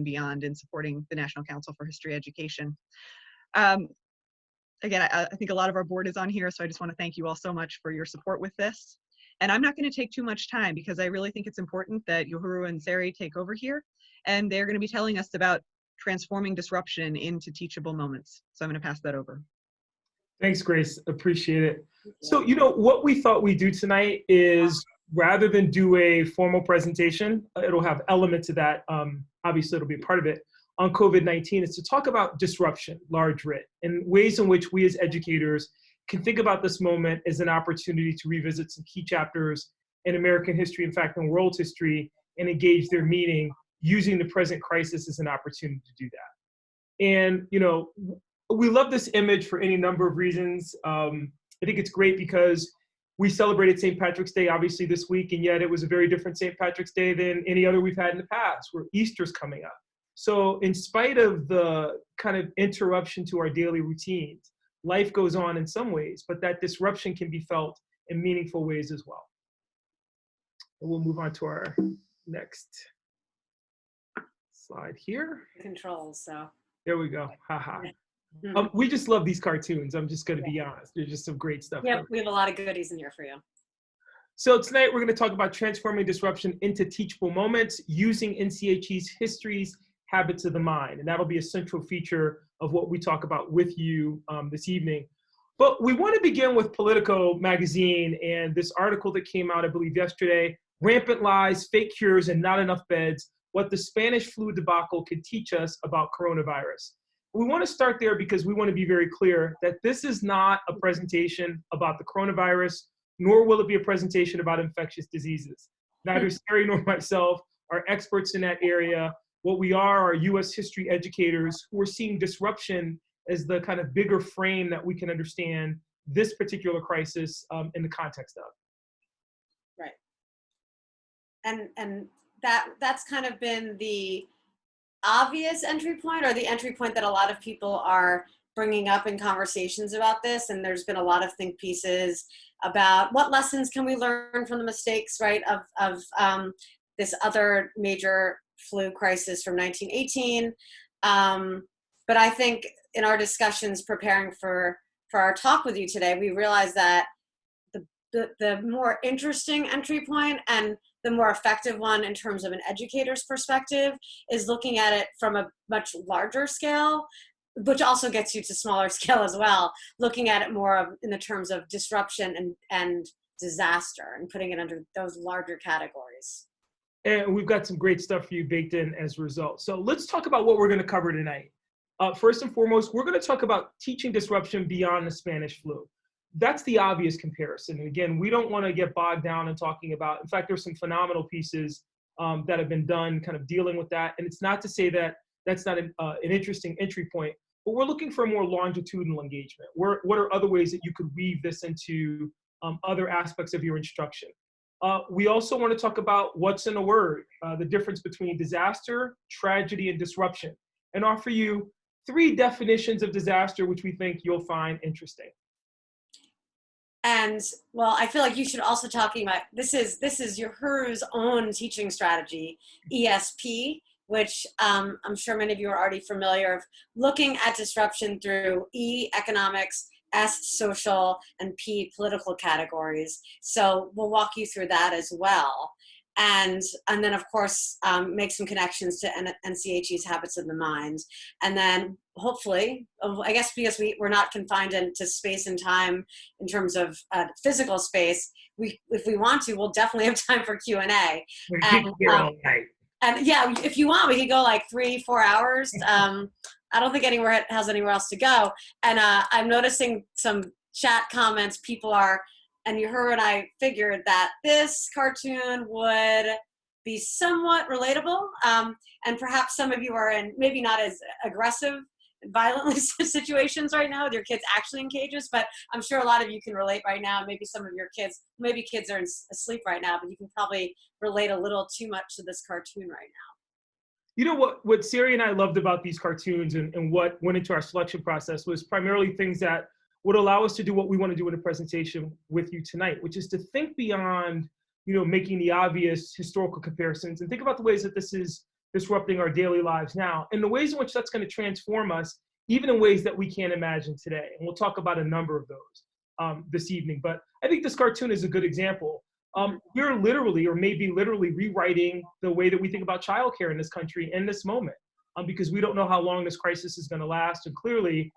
beyond in supporting the National Council for History Education. Again, I think a lot of our board is on here, so I just want to thank you all so much for your support with this. And I'm not going to take too much time because I really think it's important that Yohuru and Sari take over here, and they're going to be telling us about transforming disruption into teachable moments. So I'm going to pass that over. Thanks, Grace. Appreciate it. So, you know, what we thought we'd do tonight is, rather than do a formal presentation, it'll have elements of that. Obviously, it'll be a part of it on COVID-19, is to talk about disruption, large writ, and ways in which we as educators can think about this moment as an opportunity to revisit some key chapters in American history, in fact, in world history, and engage their meaning using the present crisis as an opportunity to do that. And, you know, we love this image for any number of reasons. I think it's great because we celebrated St. Patrick's Day, obviously, this week, and yet it was a very different St. Patrick's Day than any other we've had in the past, where Easter's coming up. So in spite of the kind of interruption to our daily routines, life goes on in some ways, but that disruption can be felt in meaningful ways as well. And we'll move on to our next slide here. Controls, so. There we go, haha. Yeah. We just love these cartoons, I'm just gonna be honest. There's just some great stuff. Yeah, we have a lot of goodies in here for you. So tonight we're gonna talk about transforming disruption into teachable moments using NCHE's histories, habits of the mind. And that'll be a central feature of what we talk about with you this evening. But we want to begin with Politico magazine and this article that came out, I believe, yesterday, Rampant Lies, Fake Cures, and Not Enough Beds, What the Spanish Flu Debacle Could Teach Us About Coronavirus. We want to start there because we want to be very clear that this is not a presentation about the coronavirus, nor will it be a presentation about infectious diseases. Neither Sari nor myself are experts in that area. What we are US history educators who are seeing disruption as the kind of bigger frame that we can understand this particular crisis in the context of. Right. And that's kind of been the obvious entry point, or the entry point that a lot of people are bringing up in conversations about this. And there's been a lot of think pieces about what lessons can we learn from the mistakes, right, of this other major flu crisis from 1918. But I think in our discussions preparing for our talk with you today, we realized that the more interesting entry point and the more effective one in terms of an educator's perspective is looking at it from a much larger scale, which also gets you to smaller scale as well, looking at it more in the terms of disruption and disaster and putting it under those larger categories. And we've got some great stuff for you baked in as a result. So let's talk about what we're going to cover tonight. First and foremost, we're going to talk about teaching disruption beyond the Spanish flu. That's the obvious comparison. And again, we don't want to get bogged down in talking about, in fact, there's some phenomenal pieces that have been done kind of dealing with that. And it's not to say that that's not an interesting entry point, but we're looking for a more longitudinal engagement. What are other ways that you could weave this into other aspects of your instruction? We also want to talk about what's in a word, the difference between disaster, tragedy, and disruption, and offer you 3 definitions of disaster, which we think you'll find interesting. And well, I feel like you should also talking about, this is Yohuru's own teaching strategy, ESP, which I'm sure many of you are already familiar of, looking at disruption through E, economics, S, social, and P, political categories. So we'll walk you through that as well. And then, of course, make some connections to NCHE's Habits of the Mind. And then hopefully, I guess because we're not confined into space and time in terms of physical space, if we want to, we'll definitely have time for Q&A. And yeah, if you want, we could go like 3-4 hours. I don't think anyone has anywhere else to go. And I'm noticing some chat comments. People are, and Yohuru and I figured that this cartoon would be somewhat relatable. And perhaps some of you are in maybe not as aggressive, violently situations right now with your kids actually in cages, but I'm sure a lot of you can relate right now. Maybe some of your kids, maybe kids are asleep right now, but you can probably relate a little too much to this cartoon right now. You know what Sari and I loved about these cartoons and what went into our selection process was primarily things that would allow us to do what we want to do in a presentation with you tonight, which is to think beyond, making the obvious historical comparisons and think about the ways that this is disrupting our daily lives now, and the ways in which that's going to transform us, even in ways that we can't imagine today. And we'll talk about a number of those this evening. But I think this cartoon is a good example. We're literally, or maybe literally, rewriting the way that we think about childcare in this country in this moment, because we don't know how long this crisis is going to last. And clearly,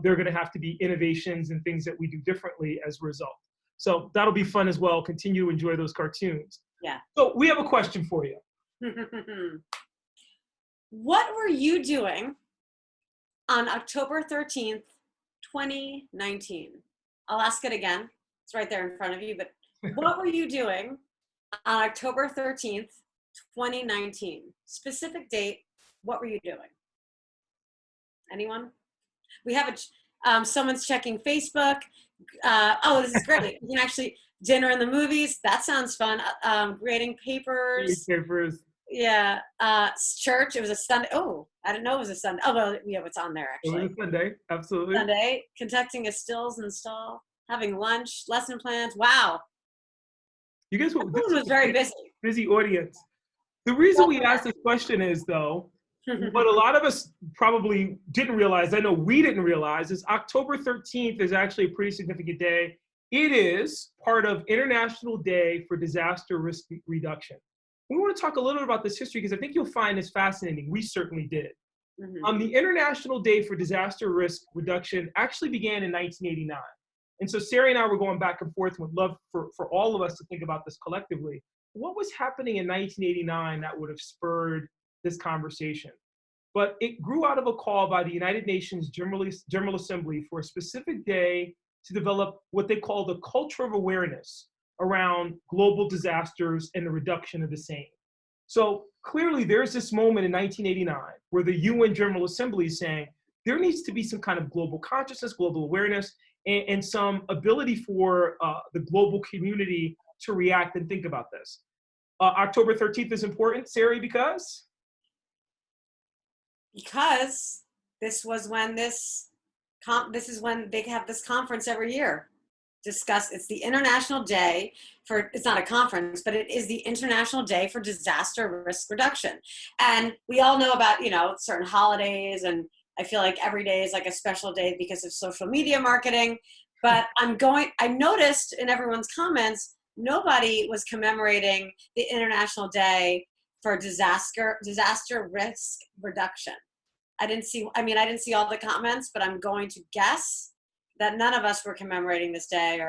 there are going to have to be innovations and things that we do differently as a result. So that'll be fun as well. Continue to enjoy those cartoons. Yeah. So we have a question for you. What were you doing on October 13th, 2019? I'll ask it again. It's right there in front of you, but what were you doing on October 13th, 2019? Specific date, what were you doing? Anyone? We have someone's checking Facebook. Oh, this is great. You can actually, dinner in the movies. That sounds fun. Grading papers. Yeah. Church. It was a Sunday. Oh, I didn't know it was a Sunday. Oh, well, yeah, it's on there actually. It was a Sunday. Absolutely. Sunday. Conducting a stills install. Having lunch. Lesson plans. Wow. You guys were, was very busy. Busy audience. The reason we asked this question is, though, what a lot of us probably didn't realize, I know we didn't realize, is October 13th is actually a pretty significant day. It is part of International Day for Disaster Risk Reduction. We want to talk a little bit about this history because I think you'll find this fascinating. We certainly did. The International Day for Disaster Risk Reduction actually began in 1989. And so Sari and I were going back and forth and would love for all of us to think about this collectively. What was happening in 1989 that would have spurred this conversation? But it grew out of a call by the United Nations General Assembly for a specific day to develop what they call the culture of awareness around global disasters and the reduction of the same. So clearly there's this moment in 1989 where the UN General Assembly is saying there needs to be some kind of global consciousness, global awareness, and some ability for the global community to react and think about this. October 13th is important, Sari, because this was when this is when they have this conference every year. It's the International Day for, it's not a conference, but it is the International Day for Disaster Risk Reduction. And we all know about, certain holidays, and I feel like every day is like a special day because of social media marketing. But I noticed in everyone's comments, nobody was commemorating the International Day for disaster risk reduction. I didn't see all the comments, but I'm going to guess that none of us were commemorating this day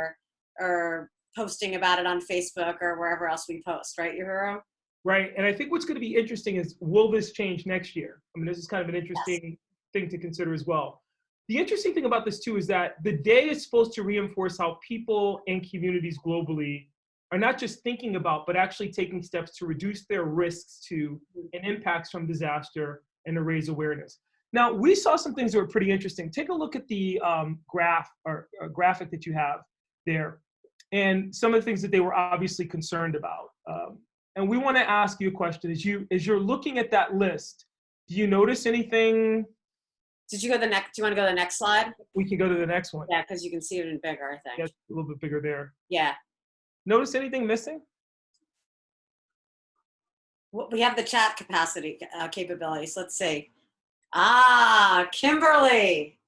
or posting about it on Facebook or wherever else we post, right, Yohuru? Right, and I think what's going to be interesting is, will this change next year? I mean, this is kind of an interesting thing to consider as well. The interesting thing about this too is that the day is supposed to reinforce how people and communities globally are not just thinking about, but actually taking steps to reduce their risks to and impacts from disaster and to raise awareness. Now, we saw some things that were pretty interesting. Take a look at the graphic that you have there and some of the things that they were obviously concerned about. And we want to ask you a question. As you're looking at that list, do you notice anything? Did you go the next? Do you want to go to the next slide? We can go to the next one. Yeah, because you can see it in bigger, I think. Yeah, a little bit bigger there. Yeah. Notice anything missing? We have the chat capabilities. Let's see. Kimberly.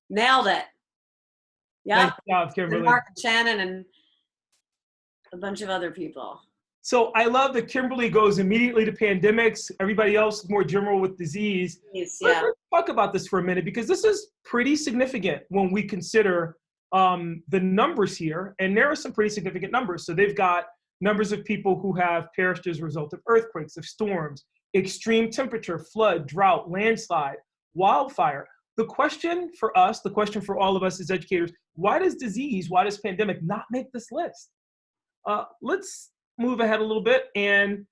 Nailed it. Yeah. Nice job, Kimberly. Mark and Shannon and a bunch of other people. So I love that Kimberly goes immediately to pandemics. Everybody else is more general with disease. Yes, yeah. Let's talk about this for a minute, because this is pretty significant when we consider the numbers here. And there are some pretty significant numbers. So they've got numbers of people who have perished as a result of earthquakes, of storms, extreme temperature, flood, drought, landslide, wildfire. The question for us, the question for all of us as educators, why does pandemic not make this list? Let's move ahead a little bit and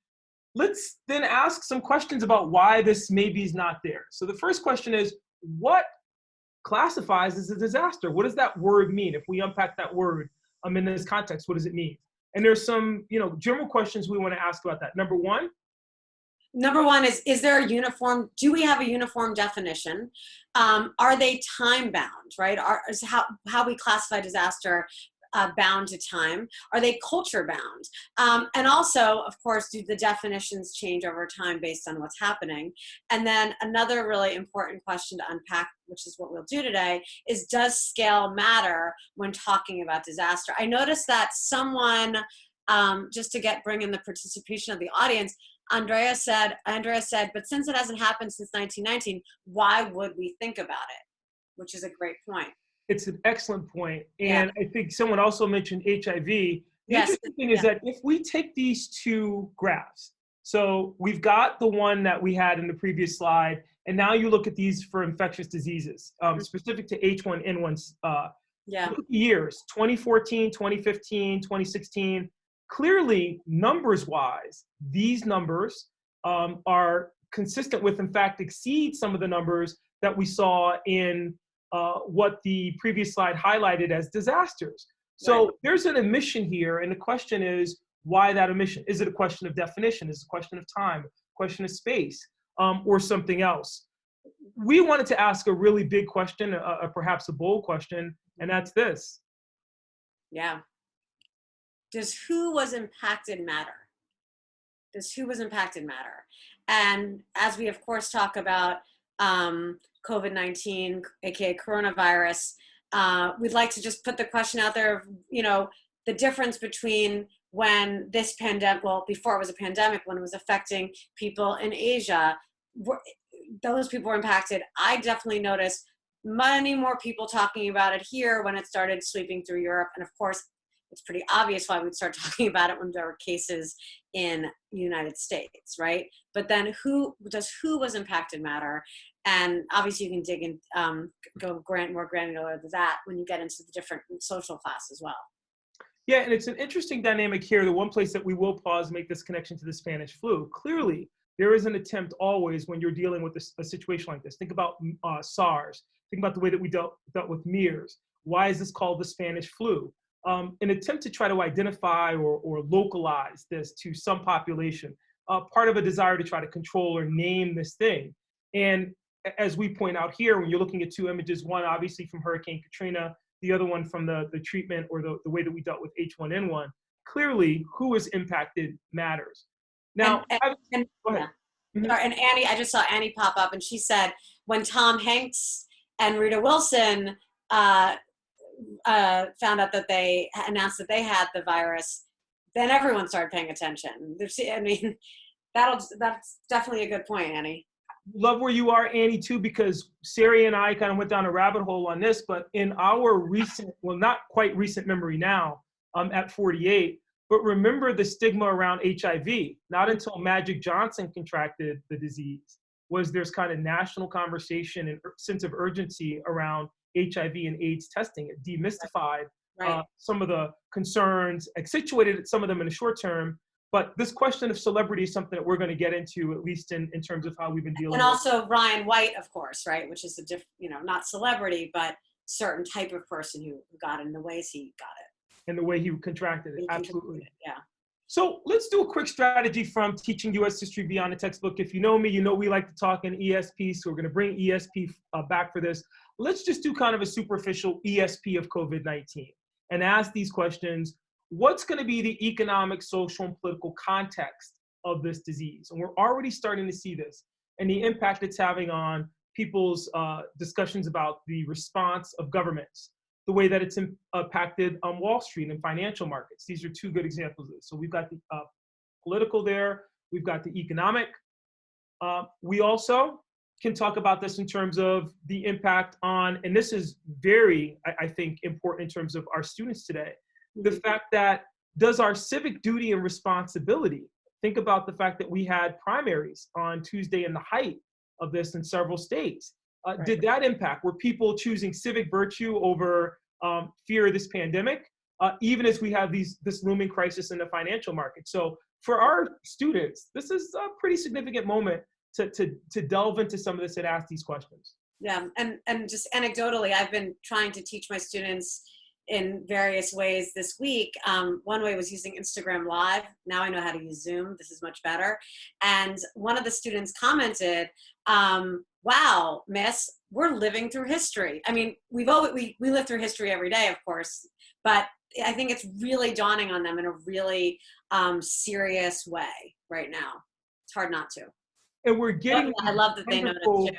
let's then ask some questions about why this maybe is not there. So the first question is, what classifies as a disaster? What does that word mean? If we unpack that word in this context, what does it mean? And there's some, general questions we want to ask about that. Number one is there a uniform, do we have a uniform definition? Are they time bound, right? How we classify disaster, bound to time? Are they culture bound? And also, of course, do the definitions change over time based on what's happening? And then another really important question to unpack, which is what we'll do today, is does scale matter when talking about disaster? I noticed that someone, just to bring in the participation of the audience, Andrea said, but since it hasn't happened since 1919, why would we think about it? Which is a great point. It's an excellent point. And I think someone also mentioned HIV. The interesting thing is that if we take these two graphs, so we've got the one that we had in the previous slide, and now you look at these for infectious diseases, specific to H1N1 look at the years, 2014, 2015, 2016. Clearly, numbers-wise, these numbers are consistent with, in fact, exceed some of the numbers that we saw in what the previous slide highlighted as disasters. So there's an omission here, and the question is, why that omission? Is it a question of definition? Is it a question of time, a question of space, or something else? We wanted to ask a really big question, perhaps a bold question, and that's this. Yeah. Does who was impacted matter? Does who was impacted matter? And as we, of course, talk about COVID-19, aka coronavirus, we'd like to just put the question out there of, the difference between when this pandemic, well, before it was a pandemic, when it was affecting people in Asia, those people were impacted. I definitely noticed many more people talking about it here when it started sweeping through Europe. And of course, it's pretty obvious why we'd start talking about it when there were cases in the United States, right? But then who was impacted matter? And obviously you can dig in, go more granular than that when you get into the different social class as well. Yeah, and it's an interesting dynamic here. The one place that we will pause and make this connection to the Spanish flu. Clearly, there is an attempt always when you're dealing with a situation like this. Think about SARS. Think about the way that we dealt with MERS. Why is this called the Spanish flu? An attempt to try to identify or localize this to some population, part of a desire to try to control or name this thing. And as we point out here, when you're looking at two images, one obviously from Hurricane Katrina, the other one from the treatment or the way that we dealt with H1N1, clearly who is impacted matters. Now, go ahead. Yeah. And Annie, I just saw Annie pop up and she said, when Tom Hanks and Rita Wilson found out that they announced that they had the virus, then everyone started paying attention. I mean, that's definitely a good point, Annie. Love where you are, Annie, too, because Sari and I kind of went down a rabbit hole on this, but in our recent, well, not quite recent memory now, at 48, but remember the stigma around HIV. Not until Magic Johnson contracted the disease was there's kind of national conversation and sense of urgency around HIV and AIDS testing. It demystified some of the concerns, accentuated some of them in the short term. But this question of celebrity is something that we're going to get into, at least in terms of how we've been dealing with. And also Ryan White, of course, right? Which is not celebrity, but certain type of person who got it in the ways he got it. And the way he contracted it, absolutely. Yeah. So let's do a quick strategy from Teaching U.S. History Beyond the Textbook. If you know me, you know we like to talk in ESP, so we're going to bring ESP back for this. Let's just do kind of a superficial ESP of COVID-19 and ask these questions. What's going to be the economic, social, and political context of this disease? And we're already starting to see this and the impact it's having on people's discussions about the response of governments, the way that it's impacted on Wall Street and financial markets. These are two good examples of this. So we've got the political there, we've got the economic. We also can talk about this in terms of the impact on, and this is very, I think, important in terms of our students today, the fact that does our civic duty and responsibility, think about the fact that we had primaries on Tuesday in the height of this in several states. Did that impact? Were people choosing civic virtue over fear of this pandemic, even as we have this looming crisis in the financial market? So for our students, this is a pretty significant moment to delve into some of this and ask these questions. Yeah, and just anecdotally, I've been trying to teach my students in various ways this week. One way was using Instagram Live. Now I know how to use Zoom. This is much better. And one of the students commented, wow, miss, we're living through history. I mean, we live through history every day, of course, but I think it's really dawning on them in a really serious way right now. It's hard not to. And we're getting I love that they noticed too.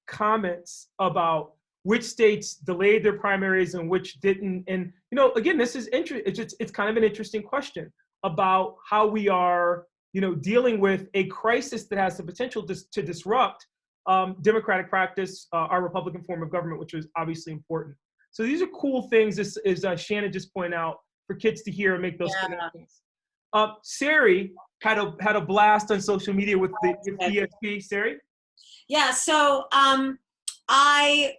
comments about which states delayed their primaries and which didn't. And, you know, again, this is interesting. It's kind of an interesting question about how we are, you know, dealing with a crisis that has the potential to disrupt democratic practice, our Republican form of government, which is obviously important. So these are cool things, as Shannon just pointed out, for kids to hear and make those connections. Sari had a blast on social media with the ESP. Sari? Yeah, so I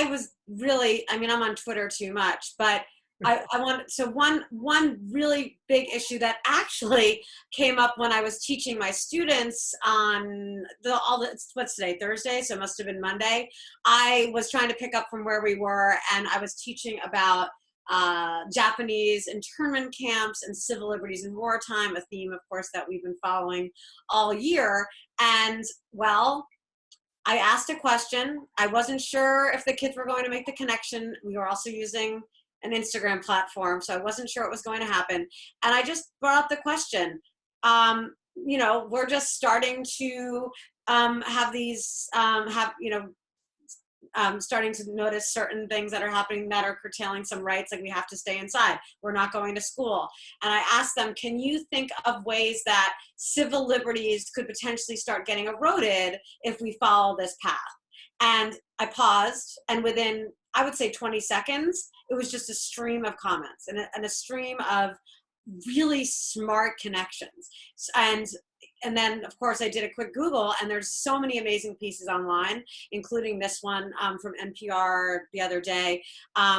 was really, I mean, I'm on Twitter too much, but one really big issue that actually came up when I was teaching my students on what's today, Thursday, so it must have been Monday. I was trying to pick up from where we were, and I was teaching about Japanese internment camps and civil liberties in wartime, a theme, of course, that we've been following all year. And well, I asked a question. I wasn't sure if the kids were going to make the connection. We were also using an Instagram platform, so I wasn't sure what was going to happen. And I just brought up the question. You know, we're just starting to have these, starting to notice certain things that are happening that are curtailing some rights, like we have to stay inside, we're not going to school. And I asked them, can you think of ways that civil liberties could potentially start getting eroded if we follow this path? And I paused, and within, I would say 20 seconds, it was just a stream of comments and a stream of really smart connections. And then, of course, I did a quick Google, and there's so many amazing pieces online, including this one from NPR the other day.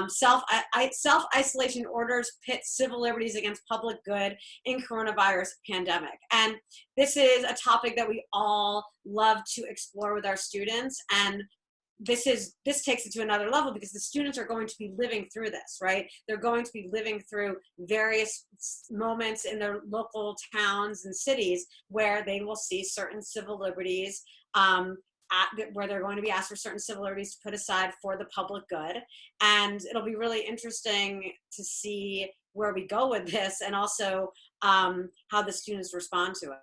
Self-isolation orders pit civil liberties against public good in coronavirus pandemic. And this is a topic that we all love to explore with our students. And this takes it to another level, because the students are going to be living through this, right? They're going to be living through various moments in their local towns and cities where they will see certain civil liberties, where they're going to be asked for certain civil liberties to put aside for the public good. And it'll be really interesting to see where we go with this, and also how the students respond to it.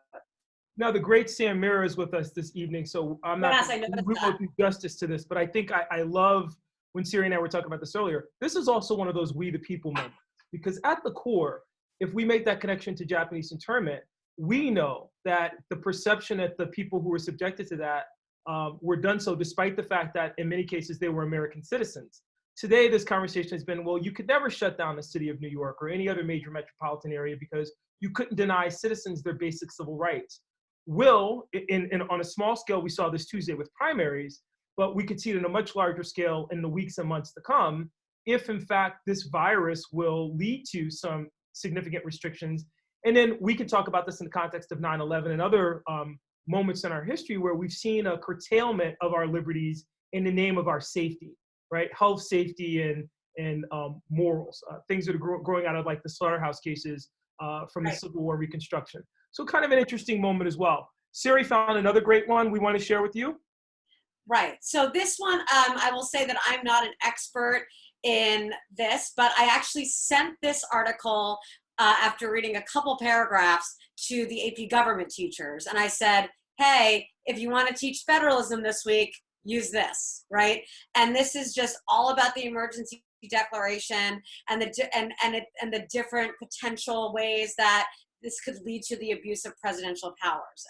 Now, the great Sam Mira is with us this evening, so we won't do justice to this, but I think I love when Sari and I were talking about this earlier. This is also one of those we the people moments, because at the core, if we make that connection to Japanese internment, we know that the perception that the people who were subjected to that were done so despite the fact that in many cases they were American citizens. Today, this conversation has been, well, you could never shut down the city of New York or any other major metropolitan area because you couldn't deny citizens their basic civil rights. On a small scale, we saw this Tuesday with primaries, but we could see it in a much larger scale in the weeks and months to come, if in fact this virus will lead to some significant restrictions. And then we can talk about this in the context of 9/11 and other moments in our history where we've seen a curtailment of our liberties in the name of our safety, right? Health, safety, and morals, things that are growing out of like the slaughterhouse cases from the Civil War Reconstruction. So kind of an interesting moment as well. Sari found another great one we want to share with you. Right. So this one, I will say that I'm not an expert in this, but I actually sent this article after reading a couple paragraphs to the AP government teachers. And I said, hey, if you want to teach federalism this week, use this, right? And this is just all about the emergency declaration and the different potential ways that this could lead to the abuse of presidential powers.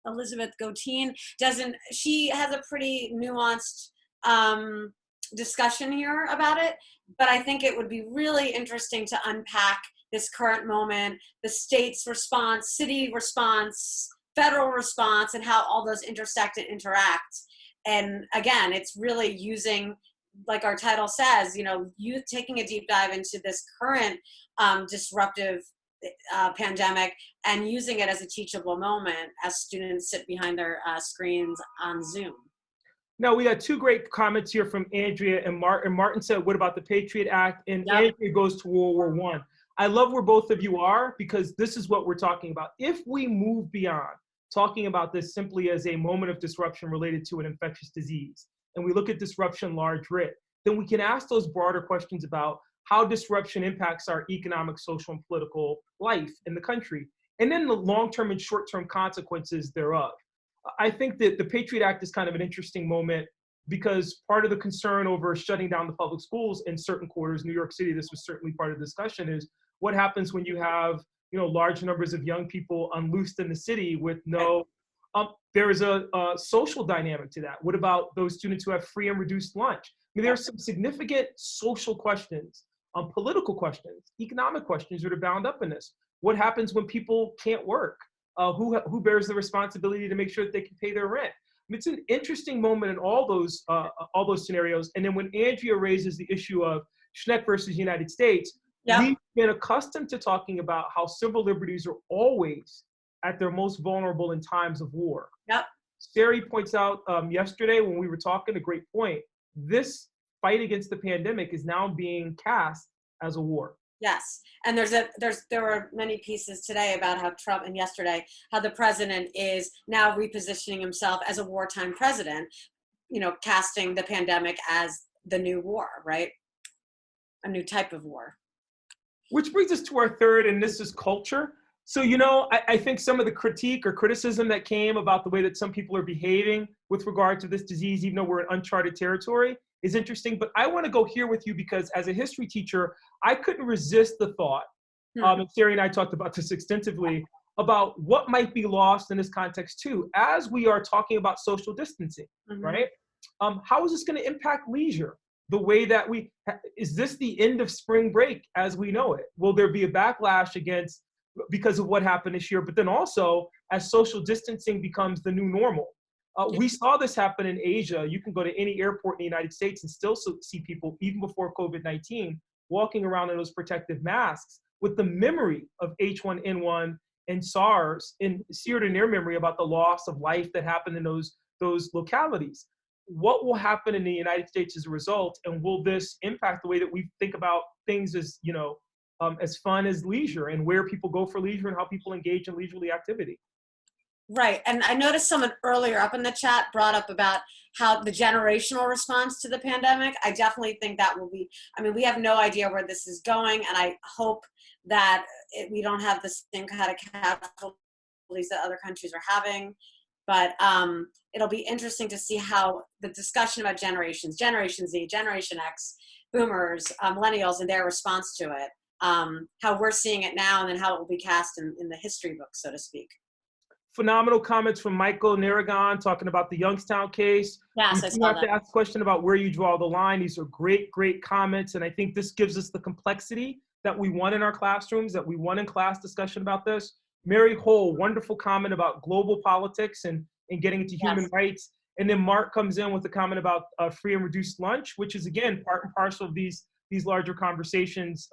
Elizabeth Goteen she has a pretty nuanced discussion here about it, but I think it would be really interesting to unpack this current moment, the state's response, city response, federal response, and how all those intersect and interact. And again, it's really using, like our title says, youth taking a deep dive into this current disruptive pandemic and using it as a teachable moment as students sit behind their screens on Zoom. Now, we had two great comments here from Andrea and Martin. Martin said, what about the Patriot Act? And yep. Andrea goes to World War I. I love where both of you are, because this is what we're talking about. If we move beyond talking about this simply as a moment of disruption related to an infectious disease, and we look at disruption large writ, then we can ask those broader questions about how disruption impacts our economic, social, and political life in the country, and then the long-term and short-term consequences thereof. I think that the Patriot Act is kind of an interesting moment because part of the concern over shutting down the public schools in certain quarters, New York City, this was certainly part of the discussion, is what happens when you have, large numbers of young people unloosed in the city with no, there is a social dynamic to that. What about those students who have free and reduced lunch? I mean, there are some significant social questions, political questions, economic questions that are bound up in this. What happens when people can't work? Who bears the responsibility to make sure that they can pay their rent? I mean, it's an interesting moment in all those scenarios. And then when Andrea raises the issue of Schneck versus United States, we've been accustomed to talking about how civil liberties are always at their most vulnerable in times of war. Yep. Sari points out yesterday when we were talking, a great point. This fight against the pandemic is now being cast as a war. Yes, and there were many pieces today about how Trump, and yesterday, how the president is now repositioning himself as a wartime president, casting the pandemic as the new war, right? A new type of war. Which brings us to our third, and this is culture. So, I think some of the critique or criticism that came about the way that some people are behaving with regard to this disease, even though we're in uncharted territory, is interesting. But I want to go here with you because as a history teacher, I couldn't resist the thought, and Sari and I talked about this extensively, about what might be lost in this context too, as we are talking about social distancing, right? How is this going to impact leisure? The way that is this the end of spring break as we know it? Will there be a backlash because of what happened this year? But then also, as social distancing becomes the new normal, we saw this happen in Asia. You can go to any airport in the United States and still see people, even before COVID-19, walking around in those protective masks with the memory of H1N1 and SARS seared in their memory about the loss of life that happened in those localities. What will happen in the United States as a result? And will this impact the way that we think about things as, as fun as leisure, and where people go for leisure and how people engage in leisurely activity? Right. And I noticed someone earlier up in the chat brought up about how the generational response to the pandemic. I definitely think that will be, we have no idea where this is going, and I hope that we don't have the same kind of casualties that other countries are having. But it'll be interesting to see how the discussion about Generation Z, Generation X, boomers, millennials, and their response to it, how we're seeing it now, and then how it will be cast in the history books, so to speak. Phenomenal comments from Michael Narragon talking about the Youngstown case. Yes, I saw that. You have to ask a question about where you draw the line. These are great, great comments. And I think this gives us the complexity that we want in our classrooms, that we want in class discussion about this. Mary Hole, wonderful comment about global politics and getting into human rights. And then Mark comes in with a comment about free and reduced lunch, which is, again, part and parcel of these larger conversations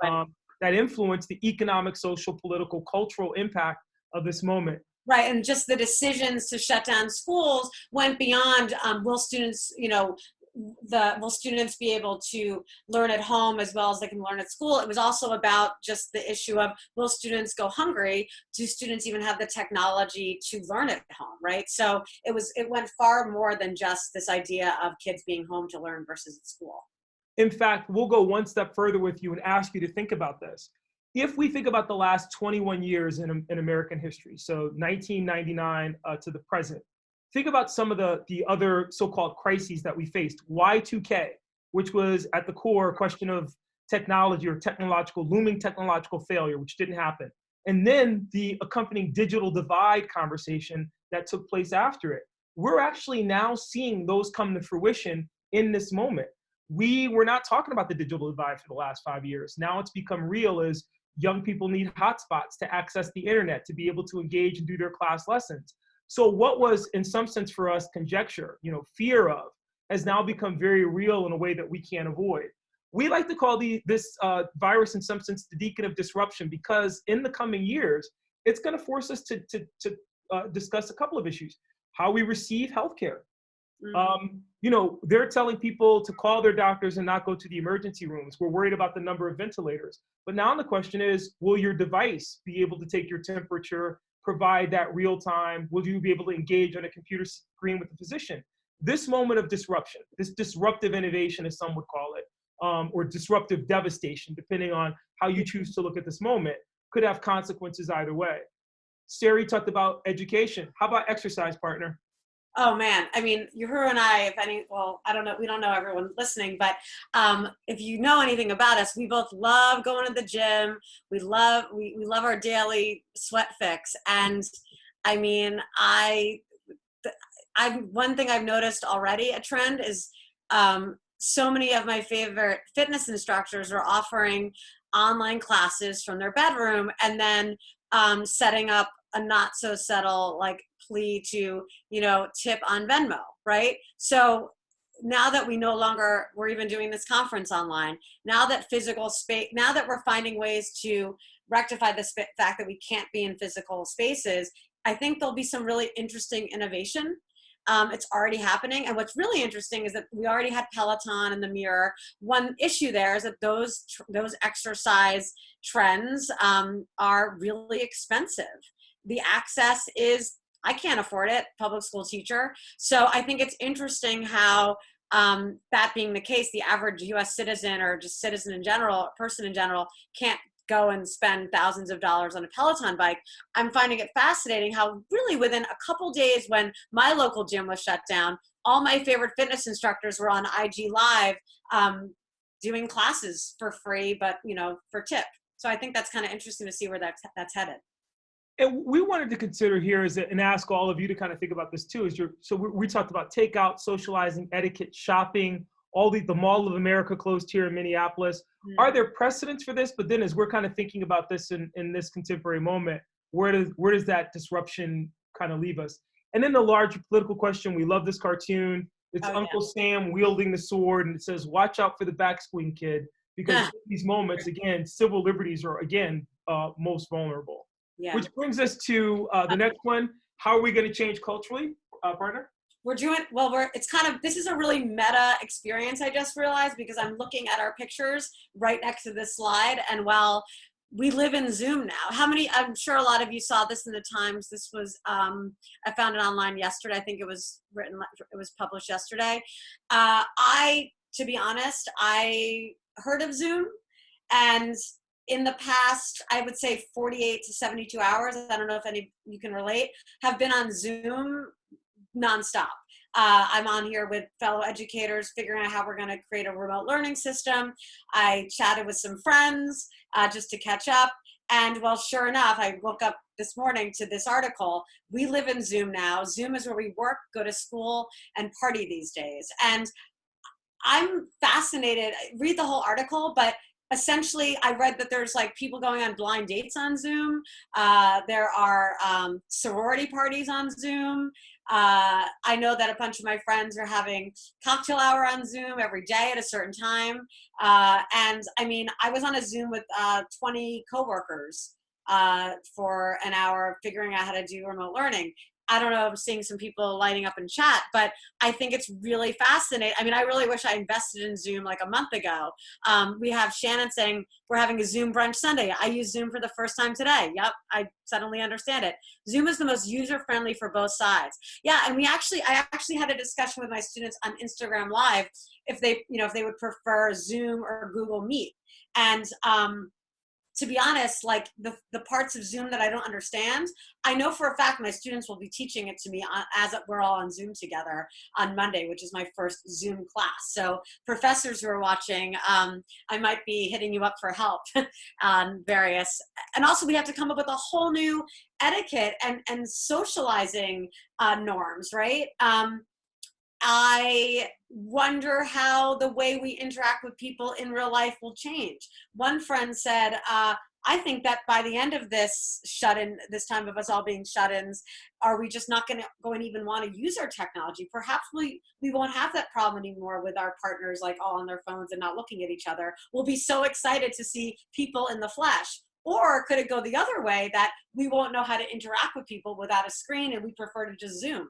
that influence the economic, social, political, cultural impact of this moment. Right, and just the decisions to shut down schools went beyond will students, will students be able to learn at home as well as they can learn at school? It was also about just the issue of, will students go hungry? Do students even have the technology to learn at home, right? So it went far more than just this idea of kids being home to learn versus at school. In fact, we'll go one step further with you and ask you to think about this. If we think about the last 21 years in American history, so 1999 to the present, think about some of the other so-called crises that we faced. Y2K, which was at the core a question of technology or looming technological failure, which didn't happen. And then the accompanying digital divide conversation that took place after it. We're actually now seeing those come to fruition in this moment. We were not talking about the digital divide for the last 5 years. Now it's become real as young people need hotspots to access the internet, to be able to engage and do their class lessons. So what was, in some sense for us, conjecture, fear of, has now become very real in a way that we can't avoid. We like to call this virus, in some sense, the deacon of disruption, because in the coming years, it's going to force us to discuss a couple of issues. How we receive healthcare. They're telling people to call their doctors and not go to the emergency rooms. We're worried about the number of ventilators. But now the question is, will your device be able to take your temperature, provide that real time? Will you be able to engage on a computer screen with the physician? this moment of disruption, this disruptive innovation, as some would call it, or disruptive devastation, depending on how you choose to look at this moment, could have consequences either way. Sari talked about education. How about exercise, partner? Oh man, I mean, Yohuru and I, I don't know, we don't know everyone listening, but if you know anything about us, we both love going to the gym. We love our daily sweat fix. And I mean, one thing I've noticed already, a trend is so many of my favorite fitness instructors are offering online classes from their bedroom, and then setting up a not so subtle like plea to, tip on Venmo, right? So now that we're even doing this conference online, now that we're finding ways to rectify the fact that we can't be in physical spaces, I think there'll be some really interesting innovation. It's already happening. And what's really interesting is that we already had Peloton and the Mirror. One issue there is that those exercise trends are really expensive. The access I can't afford it, public school teacher. So I think it's interesting how that being the case, the average US citizen or just citizen in general, person in general, can't go and spend thousands of dollars on a Peloton bike. I'm finding it fascinating how really within a couple days, when my local gym was shut down, all my favorite fitness instructors were on IG Live doing classes for free, but for tip. So I think that's kind of interesting to see where that's headed. And we wanted to consider here and ask all of you to kind of think about this too. We talked about takeout, socializing, etiquette, shopping, the Mall of America closed here in Minneapolis. Are there precedents for this? But then as we're kind of thinking about this in this contemporary moment, where does that disruption kind of leave us? And then the larger political question, we love this cartoon. It's Uncle Sam wielding the sword, and it says, watch out for the back swing, kid, because in these moments, again, civil liberties are, again, most vulnerable. Yeah. Which brings us to the next one. How are we going to change culturally, partner? This is a really meta experience, I just realized, because I'm looking at our pictures right next to this slide. And while we live in Zoom now, I'm sure a lot of you saw this in the Times. This was, I found it online yesterday. I think it was published yesterday. To be honest, I heard of Zoom, and in the past, I would say 48 to 72 hours, I don't know if any you can relate, have been on Zoom nonstop. I'm on here with fellow educators figuring out how we're going to create a remote learning system. I chatted with some friends just to catch up. And well, sure enough, I woke up this morning to this article. We live in Zoom now. Zoom is where we work, go to school, and party these days. And I'm fascinated. Read the whole article, but essentially, I read that there's like people going on blind dates on Zoom. There are sorority parties on Zoom. I know that a bunch of my friends are having cocktail hour on Zoom every day at a certain time. And I mean, I was on a Zoom with 20 coworkers for an hour figuring out how to do remote learning. I don't know, I'm seeing some people lighting up in chat, but I think it's really fascinating. I mean, I really wish I invested in Zoom like a month ago. We have Shannon saying we're having a Zoom brunch Sunday. I use Zoom for the first time today. Yep, I suddenly understand it. Zoom is the most user-friendly for both sides. Yeah, and I actually had a discussion with my students on Instagram Live if they would prefer Zoom or Google Meet. And to be honest, like the parts of Zoom that I don't understand, I know for a fact my students will be teaching it to me as we're all on Zoom together on Monday, which is my first Zoom class. So professors who are watching, I might be hitting you up for help on various. And also we have to come up with a whole new etiquette and socializing norms, right? I wonder how the way we interact with people in real life will change. One friend said, I think that by the end of this shut-in, this time of us all being shut-ins, are we just not going to even want to use our technology? Perhaps we won't have that problem anymore with our partners like all on their phones and not looking at each other. We'll be so excited to see people in the flesh. Or could it go the other way that we won't know how to interact with people without a screen and we prefer to just Zoom?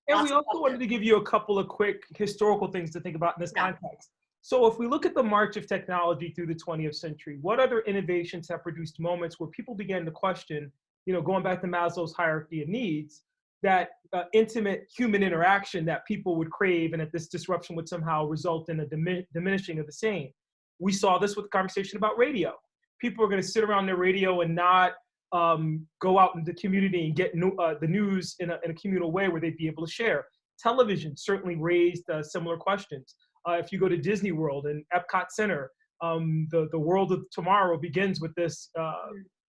And we also wanted to give you a couple of quick historical things to think about in this context. So if we look at the march of technology through the 20th century, what other innovations have produced moments where people began to question, going back to Maslow's hierarchy of needs, that intimate human interaction that people would crave, and that this disruption would somehow result in a diminishing of the same. We saw this with the conversation about radio. People are going to sit around their radio and not go out in the community and get the news in a communal way where they'd be able to share. Television certainly raised similar questions. If you go to Disney World and Epcot Center, the world of tomorrow begins with this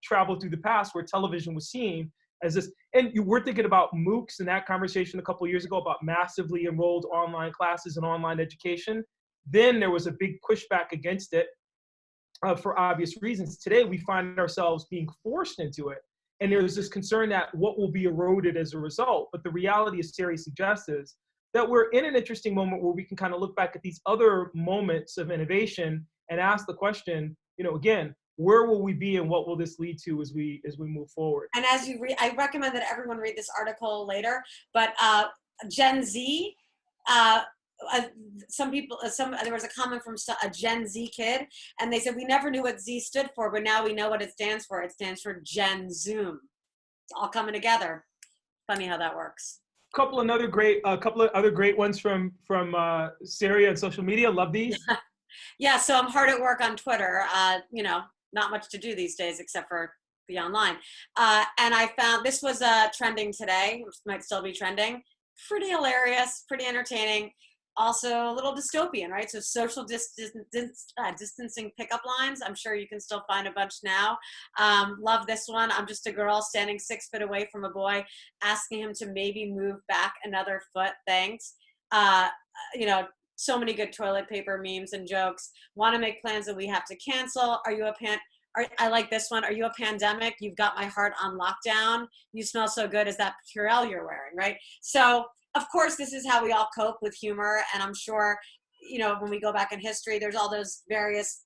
travel through the past, where television was seen as this. And you were thinking about MOOCs and that conversation a couple of years ago about massively enrolled online classes and online education. Then there was a big pushback against it for obvious reasons. Today, we find ourselves being forced into it. And there's this concern that what will be eroded as a result. But the reality, as Sari suggests, is that we're in an interesting moment where we can kind of look back at these other moments of innovation and ask the question, again, where will we be and what will this lead to as we move forward? And as you read, I recommend that everyone read this article later, but Gen Z, there was a comment from a Gen Z kid, and they said, we never knew what Z stood for, but now we know what it stands for. It stands for Gen Zoom. It's all coming together. Funny how that works. Couple of other great ones from Sari on social media. Love these. Yeah, so I'm hard at work on Twitter. Not much to do these days except for be online. And I found this was trending today. It might still be trending. Pretty hilarious, pretty entertaining. Also a little dystopian, right? So social distancing pickup lines. I'm sure you can still find a bunch now. Love this one. I'm just a girl standing 6 feet away from a boy, asking him to maybe move back another foot. Thanks. So many good toilet paper memes and jokes. Want to make plans that we have to cancel. I like this one. Are you a pandemic? You've got my heart on lockdown. You smell so good. Is that Purell you're wearing, right? So, of course, this is how we all cope with humor. And I'm sure, when we go back in history, there's all those various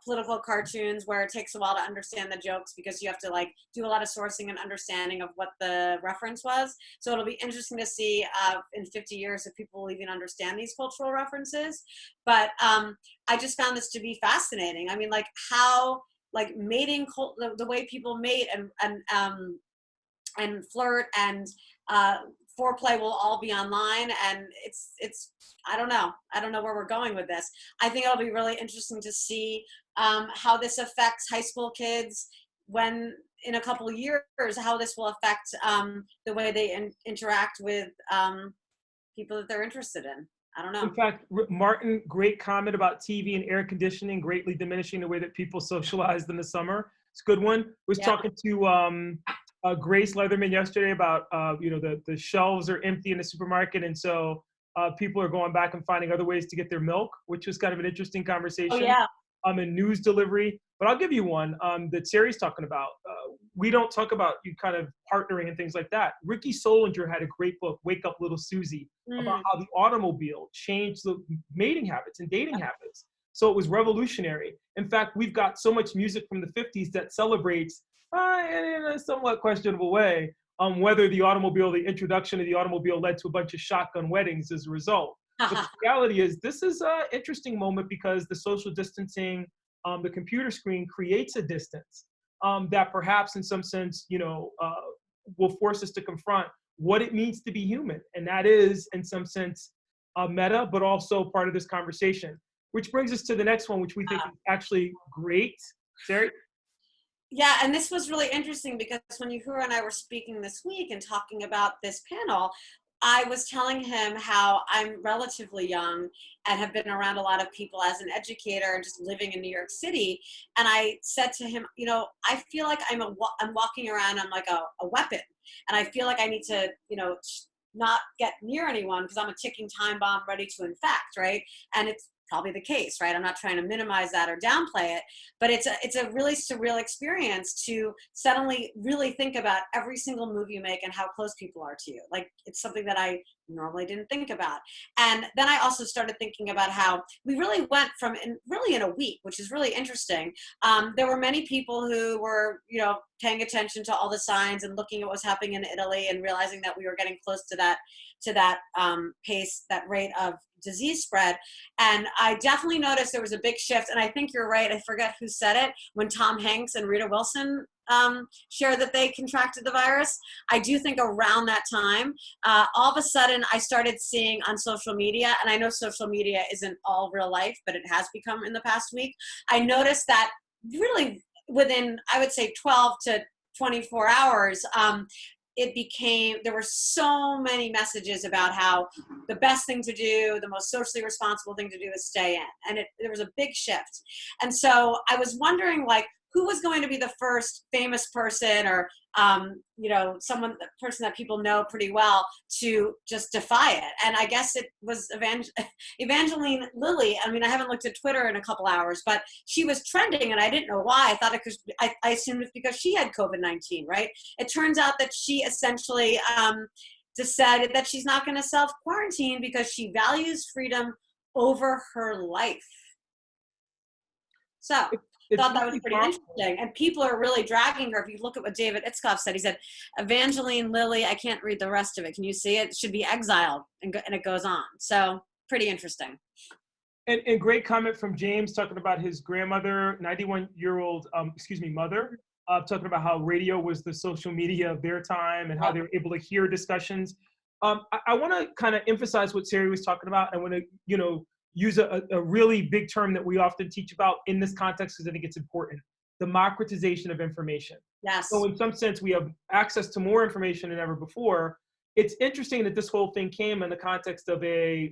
political cartoons where it takes a while to understand the jokes because you have to do a lot of sourcing and understanding of what the reference was. So it'll be interesting to see in 50 years if people will even understand these cultural references. But I just found this to be fascinating. I mean, how mating, the way people mate and flirt and foreplay will all be online, and it's I don't know where we're going with this. I think it'll be really interesting to see how this affects high school kids when in a couple of years, how this will affect the way they interact with people that they're interested in. I don't know. In fact, Martin, great comment about TV and air conditioning greatly diminishing the way that people socialized in the summer. It's a good one. Was talking to Grace Leatherman yesterday about the shelves are empty in the supermarket, and so people are going back and finding other ways to get their milk, which was kind of an interesting conversation. Oh yeah. In news delivery. But I'll give you one that Sari's talking about. We don't talk about you kind of partnering and things like that. Ricky Solinger had a great book, Wake Up Little Susie, about how the automobile changed the mating habits and dating habits. So it was revolutionary. In fact, we've got so much music from the 50s that celebrates in a somewhat questionable way, whether the introduction of the automobile led to a bunch of shotgun weddings as a result. But the reality is, this is an interesting moment because the social distancing, the computer screen creates a distance that perhaps in some sense, will force us to confront what it means to be human. And that is, in some sense, meta, but also part of this conversation. Which brings us to the next one, which we think is actually great. Sari? Yeah, and this was really interesting because when Yohuru and I were speaking this week and talking about this panel, I was telling him how I'm relatively young and have been around a lot of people as an educator and just living in New York City. And I said to him, I feel like I'm walking around, I'm like a weapon. And I feel like I need to, not get near anyone because I'm a ticking time bomb ready to infect, right? And it's probably the case, right? I'm not trying to minimize that or downplay it, but it's a really surreal experience to suddenly really think about every single move you make and how close people are to you. It's something that I normally didn't think about. And then I also started thinking about how we really went from, in a week, which is really interesting. There were many people who were, paying attention to all the signs and looking at what's happening in Italy and realizing that we were getting close to that pace, that rate of disease spread. And I definitely noticed there was a big shift. And I think you're right. I forget who said it, when Tom Hanks and Rita Wilson share that they contracted the virus. I do think around that time, all of a sudden I started seeing on social media, and I know social media isn't all real life, but it has become in the past week. I noticed that really within, I would say 12 to 24 hours, there were so many messages about how the best thing to do, the most socially responsible thing to do is stay in. And there was a big shift. And so I was wondering, like, who was going to be the first famous person or, the person that people know pretty well to just defy it. And I guess it was Evangeline Lilly. I mean, I haven't looked at Twitter in a couple hours, but she was trending and I didn't know why. I thought I assumed it's because she had COVID-19, right? It turns out that she essentially decided that she's not going to self-quarantine because she values freedom over her life. So I thought that was pretty interesting. And people are really dragging her. If you look at what David Itzkoff said, he said, Evangeline Lilly, I can't read the rest of it. Can you see it? Should be exiled. And it goes on. So pretty interesting. And great comment from James talking about his grandmother, 91-year-old, mother, talking about how radio was the social media of their time and how they were able to hear discussions. I want to kind of emphasize what Sari was talking about. I want to, use a really big term that we often teach about in this context because I think it's important: democratization of information. Yes. So in some sense, we have access to more information than ever before. It's interesting that this whole thing came in the context of a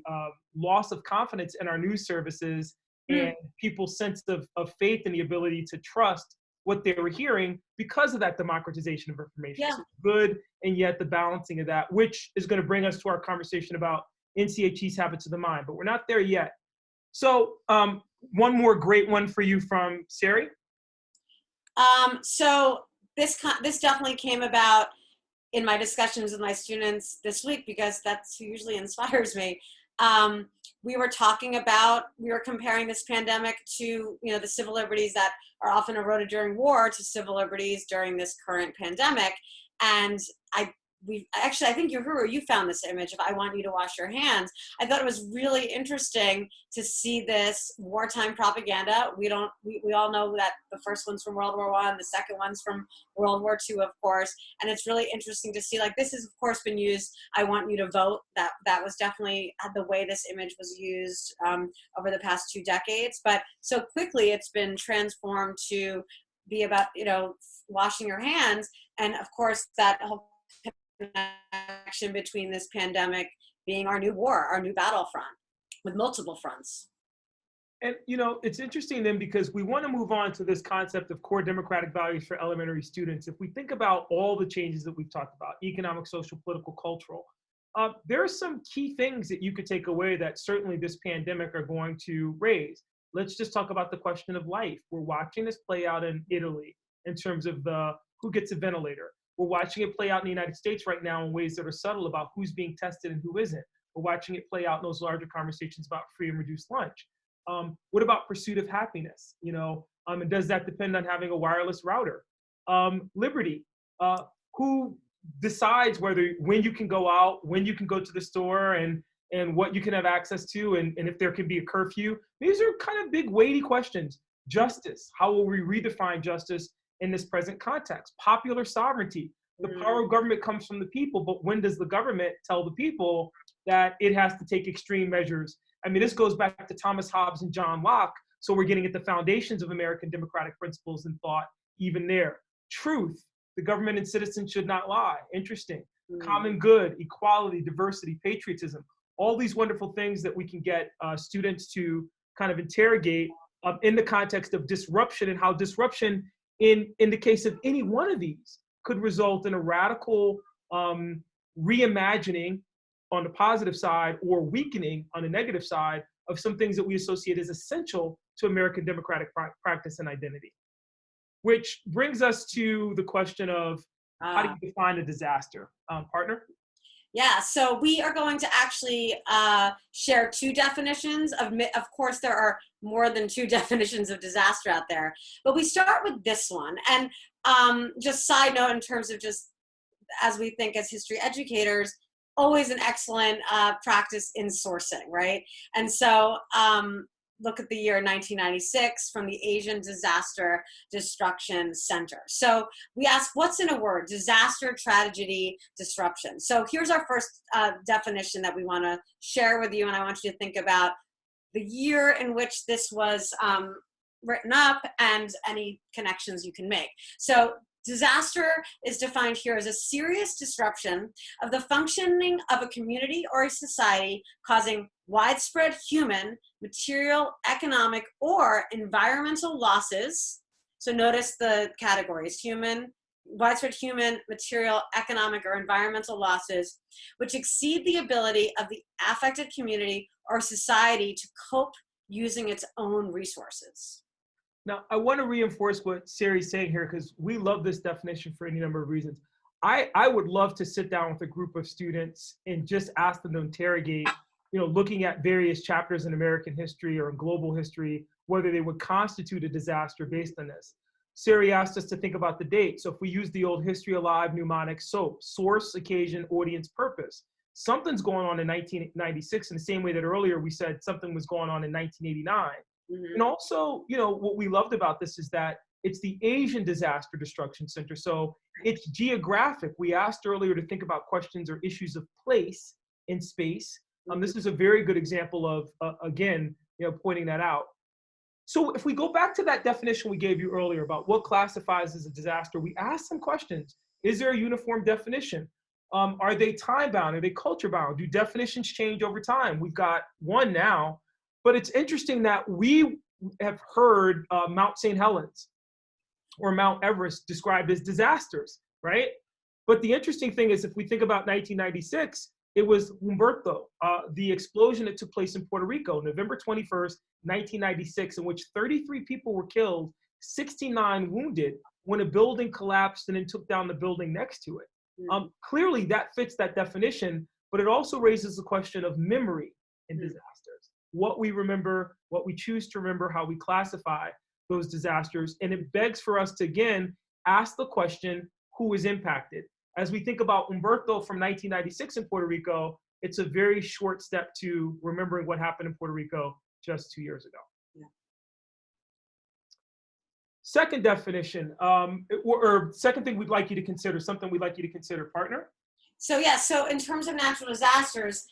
loss of confidence in our news services and people's sense of faith and the ability to trust what they were hearing because of that democratization of information. Yeah. So good, and yet the balancing of that, which is going to bring us to our conversation about NCHE's Habits of the Mind, but we're not there yet. So one more great one for you from Sari. So this definitely came about in my discussions with my students this week because that's who usually inspires me. We were comparing this pandemic to, the civil liberties that are often eroded during war to civil liberties during this current pandemic. And I think Yohuru, you found this image of "I want you to wash your hands." I thought it was really interesting to see this wartime propaganda. We all know that the first one's from World War I, the second one's from World War II, of course. And it's really interesting to see, like, this has of course been used. "I want you to vote." That was definitely the way this image was used over the past 2 decades. But so quickly it's been transformed to be about, washing your hands. And of course that whole connection between this pandemic being our new war, our new battlefront with multiple fronts. And, it's interesting then because we want to move on to this concept of core democratic values for elementary students. If we think about all the changes that we've talked about, economic, social, political, cultural, there are some key things that you could take away that certainly this pandemic are going to raise. Let's just talk about the question of life. We're watching this play out in Italy in terms of who gets a ventilator. We're watching it play out in the United States right now in ways that are subtle about who's being tested and who isn't. We're watching it play out in those larger conversations about free and reduced lunch. What about pursuit of happiness? And does that depend on having a wireless router? Liberty. Who decides when you can go out, when you can go to the store, and what you can have access to, and if there can be a curfew? These are kind of big, weighty questions. Justice. How will we redefine justice in this present context? Popular sovereignty. The power of government comes from the people, but when does the government tell the people that it has to take extreme measures? I mean, this goes back to Thomas Hobbes and John Locke, so we're getting at the foundations of American democratic principles and thought even there. Truth. The government and citizens should not lie. Interesting. Common good, equality, diversity, patriotism. All these wonderful things that we can get students to kind of interrogate in the context of disruption, and how disruption in the case of any one of these could result in a radical reimagining on the positive side or weakening on the negative side of some things that we associate as essential to American democratic practice and identity. Which brings us to the question of how do you define a disaster? Partner? Yeah, so we are going to actually share 2 definitions of course, there are more than 2 definitions of disaster out there, but we start with this one. And just side note, in terms of just as we think as history educators, always an excellent practice in sourcing, right? And so look at the year 1996 from the Asian Disaster Destruction Center. So we ask, what's in a word? Disaster, tragedy, disruption. So here's our first definition that we want to share with you, and I want you to think about the year in which this was written up and any connections you can make. So disaster is defined here as a serious disruption of the functioning of a community or a society causing widespread human, material, economic, or environmental losses. So notice the categories: human, widespread human, material, economic, or environmental losses, which exceed the ability of the affected community or society to cope using its own resources. Now, I want to reinforce what Sari's saying here, because we love this definition for any number of reasons. I would love to sit down with a group of students and just ask them to interrogate, looking at various chapters in American history or in global history, whether they would constitute a disaster based on this. Sari asked us to think about the date. So if we use the old History Alive mnemonic SOAP, source, occasion, audience, purpose, something's going on in 1996 in the same way that earlier we said something was going on in 1989. Mm-hmm. And also, what we loved about this is that it's the Asian Disaster Destruction Center. So it's geographic. We asked earlier to think about questions or issues of place in space. This is a very good example of, again, pointing that out. So if we go back to that definition we gave you earlier about what classifies as a disaster, we asked some questions. Is there a uniform definition? Are they time bound? Are they culture bound? Do definitions change over time? We've got one now. But it's interesting that we have heard Mount St. Helens or Mount Everest described as disasters, right? But the interesting thing is, if we think about 1996, it was Humberto, the explosion that took place in Puerto Rico, November 21st, 1996, in which 33 people were killed, 69 wounded, when a building collapsed and then took down the building next to it. Clearly, that fits that definition, but it also raises the question of memory in disasters. What we remember, what we choose to remember, how we classify those disasters. And it begs for us to, again, ask the question, who is impacted? As we think about Humberto from 1996 in Puerto Rico, it's a very short step to remembering what happened in Puerto Rico just 2 years ago. Yeah. Second definition, or second thing we'd like you to consider, something we'd like you to consider, partner. So in terms of natural disasters,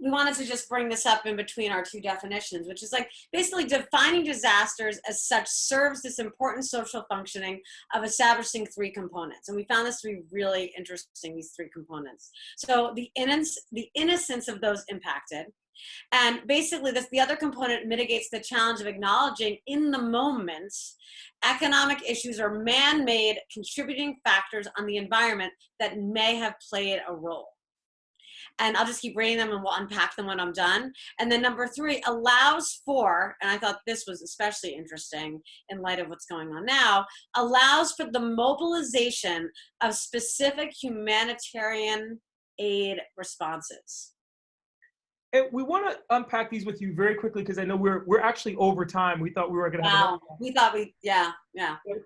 we wanted to just bring this up in between our two definitions, which is basically defining disasters as such serves this important social functioning of establishing three components. And we found this to be really interesting, these three components. So the innocence of those impacted. And basically the other component mitigates the challenge of acknowledging in the moment economic issues or man-made contributing factors on the environment that may have played a role. And I'll just keep reading them and we'll unpack them when I'm done. And then number 3 allows for, and I thought this was especially interesting in light of what's going on now, allows for the mobilization of specific humanitarian aid responses. And we want to unpack these with you very quickly because I know we're actually over time. We thought we were going to have yeah.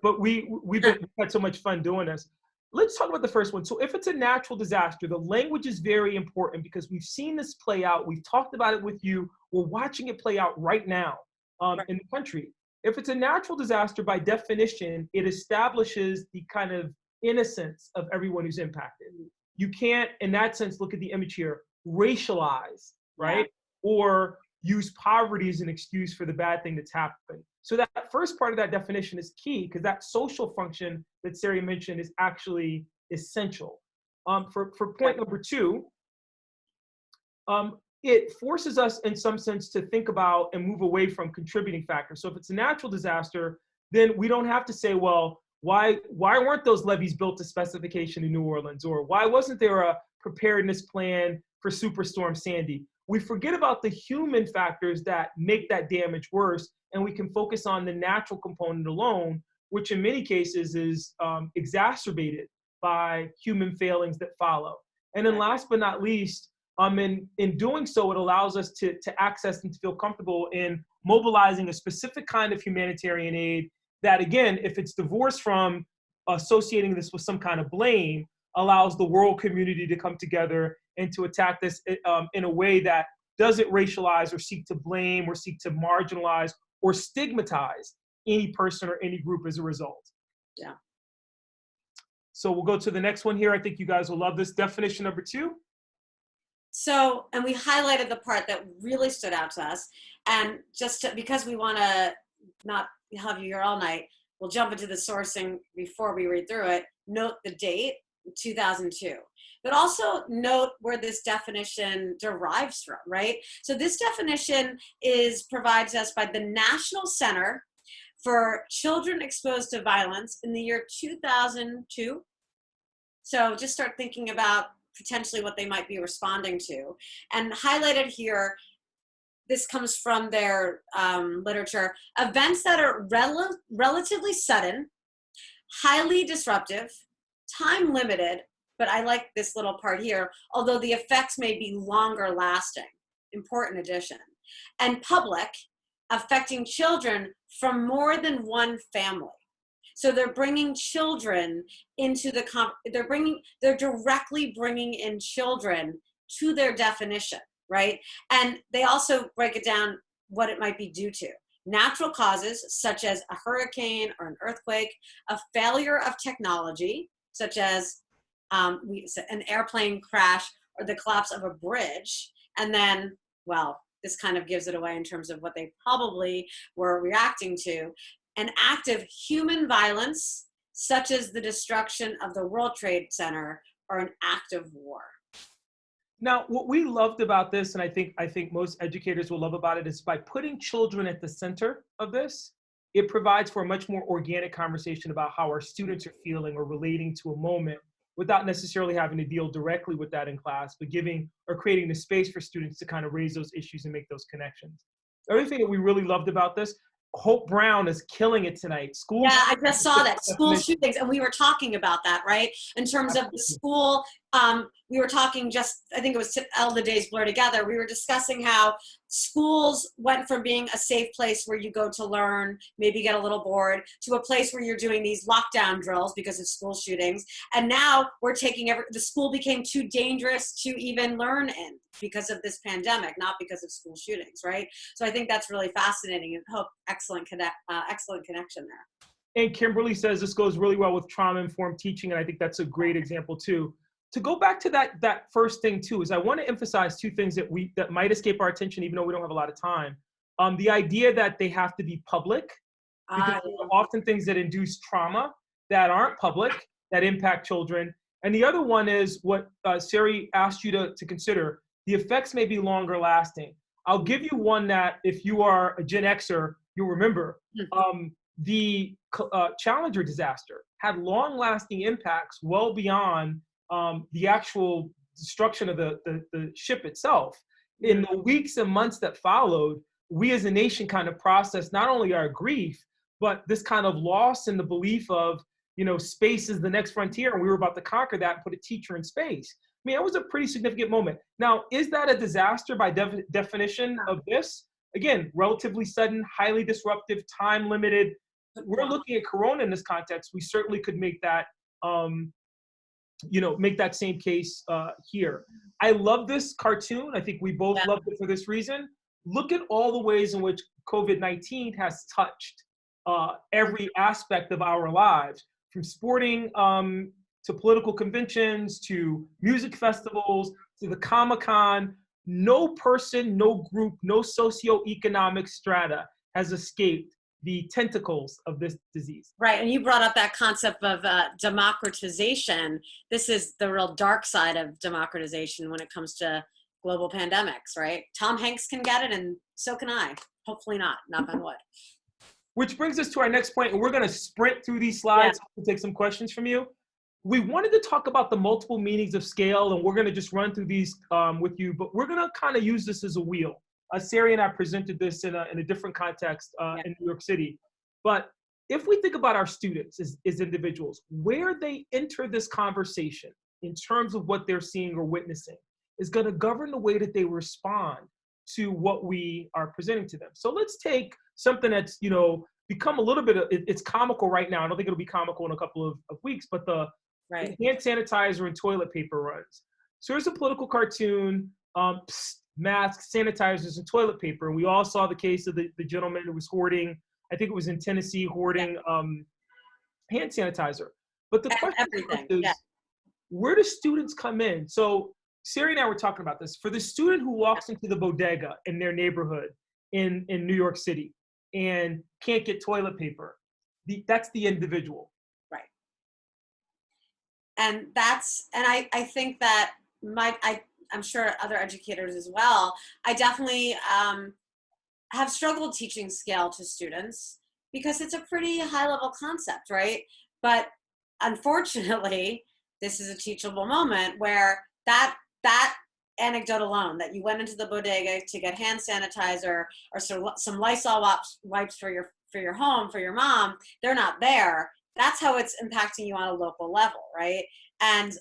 But we've had so much fun doing this. Let's talk about the first one. So if it's a natural disaster, the language is very important because we've seen this play out. We've talked about it with you. We're watching it play out right now in the country. If it's a natural disaster, by definition, it establishes the kind of innocence of everyone who's impacted. You can't, in that sense, look at the image here, racialize, right? Yeah. Or use poverty as an excuse for the bad thing that's happened. So that first part of that definition is key because that social function that Sari mentioned is actually essential. For point number 2, it forces us in some sense to think about and move away from contributing factors. So if it's a natural disaster, then we don't have to say, well, why weren't those levees built to specification in New Orleans? Or why wasn't there a preparedness plan for Superstorm Sandy? We forget about the human factors that make that damage worse, and we can focus on the natural component alone, which in many cases is exacerbated by human failings that follow. And then last but not least, in doing so, it allows us to access and to feel comfortable in mobilizing a specific kind of humanitarian aid that, again, if it's divorced from associating this with some kind of blame, allows the world community to come together and to attack this in a way that doesn't racialize or seek to blame or seek to marginalize or stigmatize any person or any group as a result. Yeah. So we'll go to the next one here. I think you guys will love this. Definition number 2. So, and we highlighted the part that really stood out to us. And because we want to not have you here all night, we'll jump into the sourcing before we read through it. Note the date, 2002. But also note where this definition derives from, right? So this definition provides us by the National Center for Children Exposed to Violence in the year 2002. So just start thinking about potentially what they might be responding to. And highlighted here, this comes from their literature, events that are relatively sudden, highly disruptive, time limited, but I like this little part here, although the effects may be longer lasting, important addition, and public, affecting children from more than one family. So they're bringing children into they're directly bringing in children to their definition, right? And they also break it down what it might be due to. Natural causes, such as a hurricane or an earthquake, a failure of technology, such as an airplane crash or the collapse of a bridge. And then, well, this kind of gives it away in terms of what they probably were reacting to. An act of human violence, such as the destruction of the World Trade Center, or an act of war. Now, what we loved about this, and I think most educators will love about it, is by putting children at the center of this, it provides for a much more organic conversation about how our students are feeling or relating to a moment without necessarily having to deal directly with that in class, but giving or creating the space for students to kind of raise those issues and make those connections. Everything that we really loved about this, Hope Brown is killing it tonight. Yeah, I just saw that. School shootings, and we were talking about that, right? In terms of the school, we were talking I think it was all the days blur together. We were discussing how schools went from being a safe place where you go to learn, maybe get a little bored, to a place where you're doing these lockdown drills because of school shootings. And now we're taking the school became too dangerous to even learn in because of this pandemic, not because of school shootings, right? So I think that's really fascinating, and hope excellent connection there. And Kimberly says this goes really well with trauma-informed teaching, and I think that's a great example too. To go back to that first thing too, is I want to emphasize 2 things that might escape our attention, even though we don't have a lot of time. The idea that they have to be public, because there are often things that induce trauma that aren't public, that impact children. And the other one is what Sari asked you to consider. The effects may be longer lasting. I'll give you one that if you are a Gen Xer, you'll remember. The Challenger disaster had long-lasting impacts well beyond the actual destruction of the ship itself. In the weeks and months that followed, we as a nation kind of processed not only our grief, but this kind of loss in the belief of, space is the next frontier, and we were about to conquer that and put a teacher in space. I mean, it was a pretty significant moment. Now, is that a disaster by definition of this? Again, relatively sudden, highly disruptive, time limited. We're looking at Corona in this context. We certainly could make that, make that same case here. I love this cartoon. I think we both loved it for this reason. Look at all the ways in which COVID-19 has touched every aspect of our lives, from sporting to political conventions, to music festivals, to the Comic-Con. No person, no group, no socioeconomic strata has escaped the tentacles of this disease. Right, and you brought up that concept of democratization. This is the real dark side of democratization when it comes to global pandemics, right? Tom Hanks can get it, and so can I. Hopefully not, knock on wood. Which brings us to our next point, and we're gonna sprint through these slides to take some questions from you. We wanted to talk about the multiple meanings of scale, and we're gonna just run through these with you, but we're gonna kind of use this as a wheel. Sari and I presented this in a different context in New York City. But if we think about our students as individuals, where they enter this conversation in terms of what they're seeing or witnessing is going to govern the way that they respond to what we are presenting to them. So let's take something that's, become a little bit it's comical right now. I don't think it'll be comical in a couple of weeks, but the hand sanitizer and toilet paper runs. So here's a political cartoon. masks, sanitizers, and toilet paper. And we all saw the case of the gentleman who was hoarding, I think it was in Tennessee, hoarding hand sanitizer. But the question Everything. is, where do students come in? So Sari and I were talking about this. For the student who walks into the bodega in their neighborhood in New York City and can't get toilet paper, that's the individual. Right. And I think that I'm sure other educators as well, I definitely have struggled teaching scale to students because it's a pretty high level concept, right? But unfortunately, this is a teachable moment where that anecdote alone, that you went into the bodega to get hand sanitizer or some Lysol wipes for your home, for your mom, they're not there. That's how it's impacting you on a local level, right? And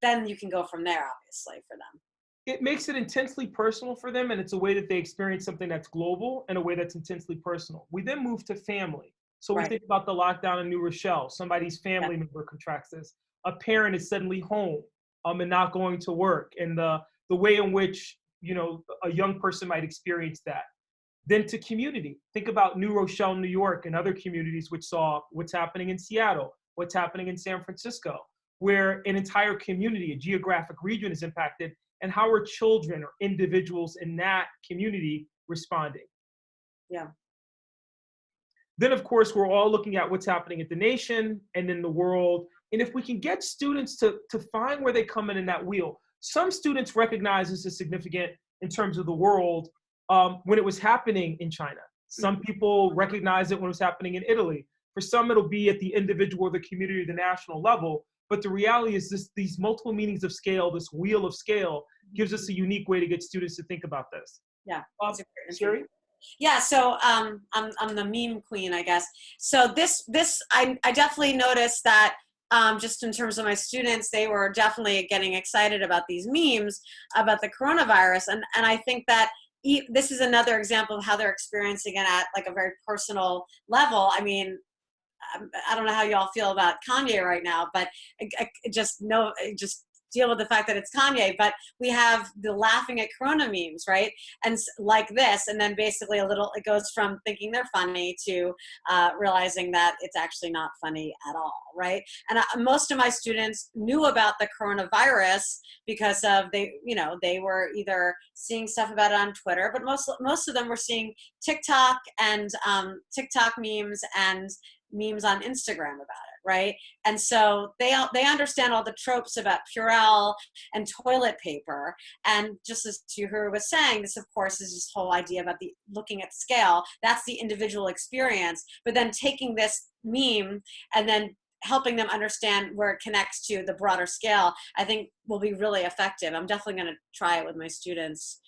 then you can go from there, obviously, for them. It makes it intensely personal for them, and it's a way that they experience something that's global in a way that's intensely personal. We then move to family. So we think about the lockdown in New Rochelle. Somebody's family member contracts this. A parent is suddenly home and not going to work, and the way in which, you know, a young person might experience that. Then to community. Think about New Rochelle, New York, and other communities which saw what's happening in Seattle, what's happening in San Francisco, where an entire community, a geographic region is impacted, and how are children or individuals in that community responding? Yeah. Then, of course, we're all looking at what's happening at the nation and in the world. And if we can get students to find where they come in that wheel, some students recognize this as significant in terms of the world when it was happening in China. Some people recognize it when it was happening in Italy. For some, it'll be at the individual or the community or the national level. But the reality is these multiple meanings of scale, this wheel of scale, gives us a unique way to get students to think about this. Yeah. Sari? Yeah, so I'm the meme queen, I guess. So I definitely noticed that just in terms of my students, they were definitely getting excited about these memes about the coronavirus. And I think that this is another example of how they're experiencing it at like a very personal level. I mean, I don't know how y'all feel about Kanye right now, but just deal with the fact that it's Kanye. But we have the laughing at Corona memes, right? And like this, and then basically it goes from thinking they're funny to realizing that it's actually not funny at all, right? And most of my students knew about the coronavirus because of they were either seeing stuff about it on Twitter, but most of them were seeing TikTok and TikTok memes and memes on Instagram about it, right? And so they understand all the tropes about Purell and toilet paper. And just as Yohuru was saying, this of course is this whole idea about the looking at scale. That's the individual experience. But then taking this meme and then helping them understand where it connects to the broader scale, I think will be really effective. I'm definitely going to try it with my students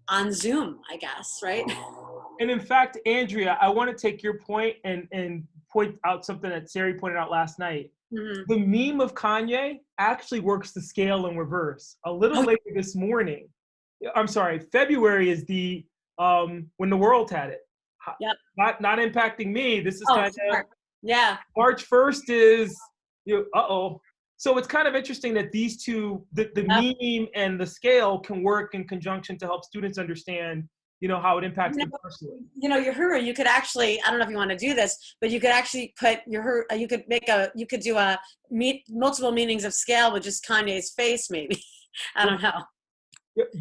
on Zoom, I guess, right? And in fact, Andrea, I want to take your point and point out something that Sari pointed out last night. Mm-hmm. The meme of Kanye actually works the scale in reverse. A little later this morning, February is the when the world had it. Yep. Not impacting me. This is kind of March 1st is So it's kind of interesting that these two, the meme and the scale, can work in conjunction to help students understand, how it impacts them personally. Yohuru, you could actually, I don't know if you want to do this, but you could actually put you could do a multiple meanings of scale with just Kanye's face, maybe. I don't know.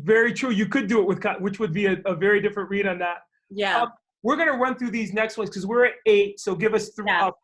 Very true. You could do it which would be a very different read on that. Yeah. We're going to run through these next ones because we're at 8. So give us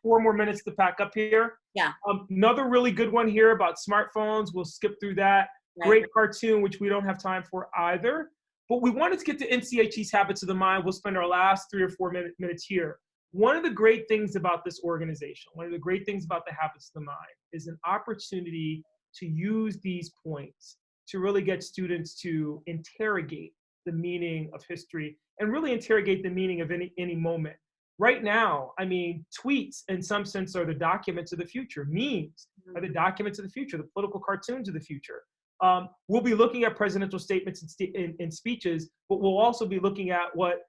4 more minutes to pack up here. Yeah. Another really good one here about smartphones. We'll skip through that. Right. Great cartoon, which we don't have time for either. But we wanted to get to NCHE's Habits of the Mind. We'll spend our last 3 or 4 minutes here. One of the great things about this organization, one of the great things about the Habits of the Mind, is an opportunity to use these points to really get students to interrogate the meaning of history and really interrogate the meaning of any moment. Right now, tweets in some sense are the documents of the future. Memes are the documents of the future, the political cartoons of the future. We'll be looking at presidential statements and speeches, but we'll also be looking at what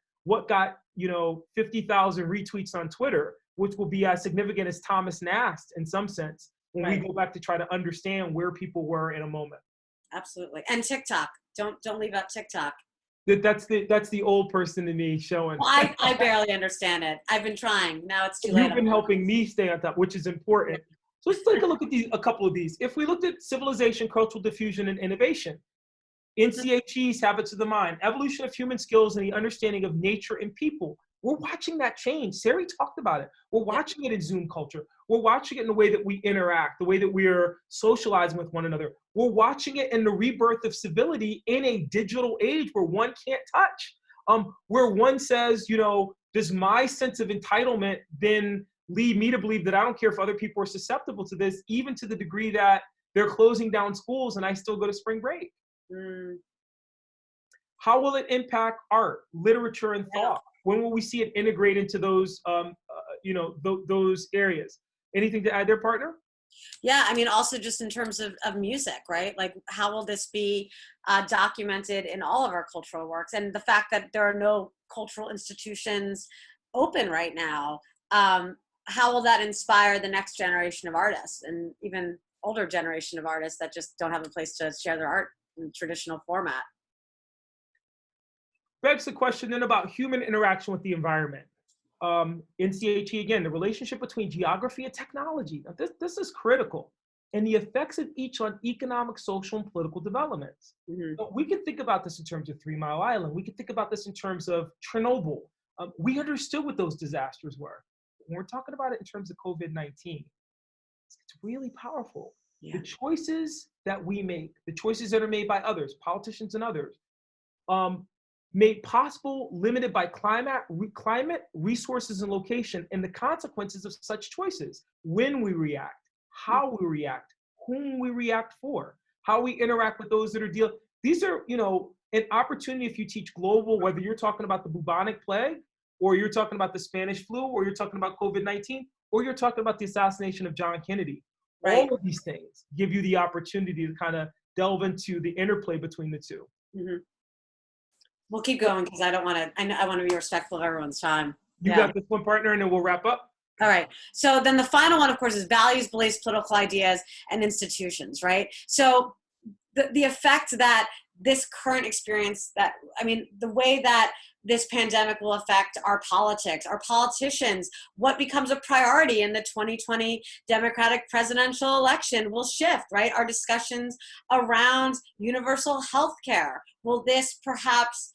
got 50,000 retweets on Twitter, which will be as significant as Thomas Nast in some sense when we go back to try to understand where people were in a moment. Absolutely. And TikTok. Don't leave out TikTok. That's the old person in me showing. Well, I barely understand it. I've been trying. Now it's too late. You've been helping me stay on top, which is important. So let's take a look at a couple of these. If we looked at civilization, cultural diffusion, and innovation, NCHE's Habits of the Mind, evolution of human skills and the understanding of nature and people. We're watching that change. Sari talked about it. We're watching it in Zoom culture. We're watching it in the way that we interact, the way that we're socializing with one another. We're watching it in the rebirth of civility in a digital age where one can't touch, where one says, does my sense of entitlement then lead me to believe that I don't care if other people are susceptible to this, even to the degree that they're closing down schools and I still go to spring break? How will it impact art, literature, and thought? When will we see it integrate into those, those areas? Anything to add there, partner? Yeah, I mean, also just in terms of music, right? Like, how will this be documented in all of our cultural works? And the fact that there are no cultural institutions open right now, how will that inspire the next generation of artists and even older generation of artists that just don't have a place to share their art in traditional format? Begs the question then about human interaction with the environment. NCHE, again, the relationship between geography and technology. Now, this is critical. And the effects of each on economic, social, and political developments. So we can think about this in terms of 3 Mile Island. We can think about this in terms of Chernobyl. We understood what those disasters were. When we're talking about it in terms of COVID-19, it's really powerful. Yeah. The choices that we make, the choices that are made by others, politicians and others, made possible, limited by climate, resources, and location, and the consequences of such choices. When we react, how we react, whom we react for, how we interact with those that are dealing. These are, an opportunity if you teach global, whether you're talking about the bubonic plague, or you're talking about the Spanish flu, or you're talking about COVID-19, or you're talking about the assassination of John Kennedy. Right. All of these things give you the opportunity to kind of delve into the interplay between the two. We'll keep going because I want to be respectful of everyone's time. You got this one, partner, and then we'll wrap up. All right. So then the final one, of course, is values, beliefs, political ideas, and institutions, right? So the effect that this current experience, the way that this pandemic will affect our politics, our politicians, what becomes a priority in the 2020 Democratic presidential election will shift, right? Our discussions around universal health care. Will this perhaps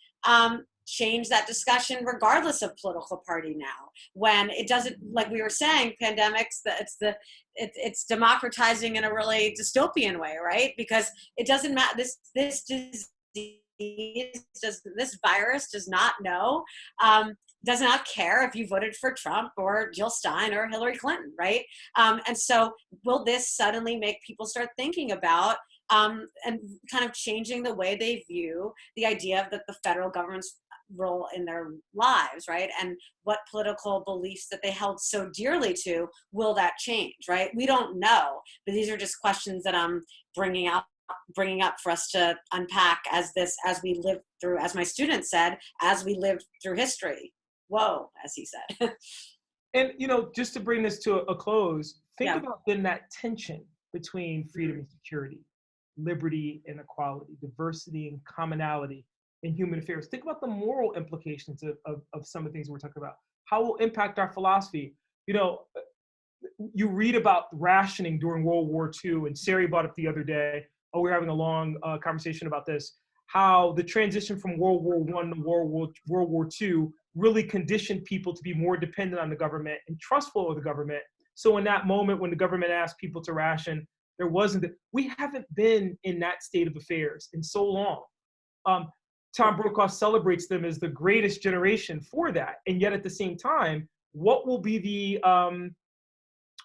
change that discussion regardless of political party now, when it doesn't, like we were saying, pandemics, it's democratizing in a really dystopian way, right? Because it doesn't matter, this virus does not know, does not care if you voted for Trump or Jill Stein or Hillary Clinton, right? And so will this suddenly make people start thinking about and kind of changing the way they view the idea of the federal government's role in their lives, right? And what political beliefs that they held so dearly to, will that change, right? We don't know, but these are just questions that I'm bringing up for us to unpack as we live through, as my student said, as we lived through history. Whoa, as he said. And, just to bring this to a close, think about then that tension between freedom and security, liberty and equality, diversity and commonality in human affairs. Think about the moral implications of some of the things we're talking about. How will impact our philosophy? You read about rationing during World War II, and Sari brought up the other day, we were having a long conversation about this, how the transition from World War I to World War II really conditioned people to be more dependent on the government and trustful of the government. So in that moment when the government asked people to ration, we haven't been in that state of affairs in so long. Tom Brokaw celebrates them as the greatest generation for that. And yet at the same time, what will be the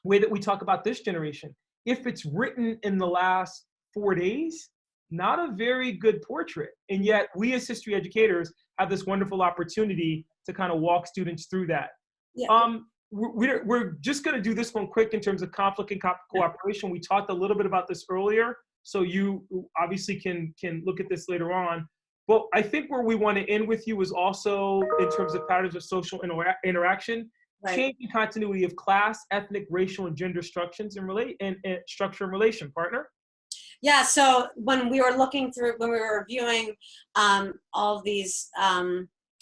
way that we talk about this generation? If it's written in the last 4 days, not a very good portrait. And yet we as history educators have this wonderful opportunity to kind of walk students through that. Yeah. We're just going to do this one quick in terms of conflict and cooperation. We talked a little bit about this earlier, so you obviously can look at this later on. But I think where we want to end with you is also in terms of patterns of social interaction, right. Changing continuity of class, ethnic, racial, and gender structures and structure and relation, partner. Yeah, so when we were reviewing all of these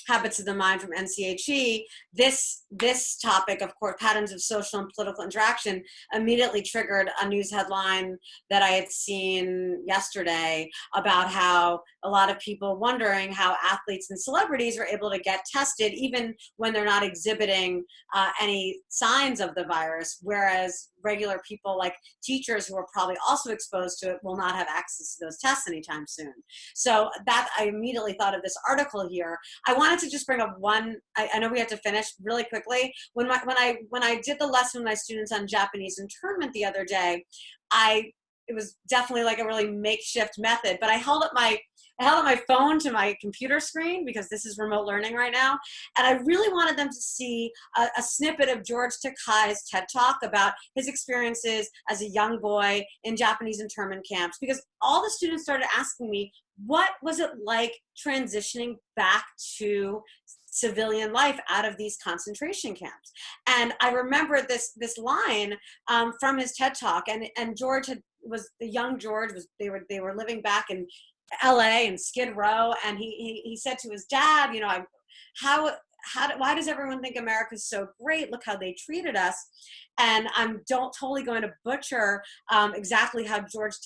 habits of the mind from NCHE, this topic, of course, patterns of social and political interaction, immediately triggered a news headline that I had seen yesterday about how a lot of people wondering how athletes and celebrities are able to get tested even when they're not exhibiting any signs of the virus, whereas regular people like teachers who are probably also exposed to it will not have access to those tests anytime soon. So that I immediately thought of this article here. I wanted to just bring up one. I know we have to finish really quickly. When I did the lesson with my students on Japanese internment the other day, it was definitely like a really makeshift method, but I held up my phone to my computer screen because this is remote learning right now. And I really wanted them to see a snippet of George Takei's TED Talk about his experiences as a young boy in Japanese internment camps, because all the students started asking me, what was it like transitioning back to civilian life out of these concentration camps? And I remember this line from his TED Talk, and George was the young George, they were living back in LA and Skid Row, and he said to his dad, you know, why does everyone think America's so great? Look how they treated us. And I'm totally going to butcher exactly how George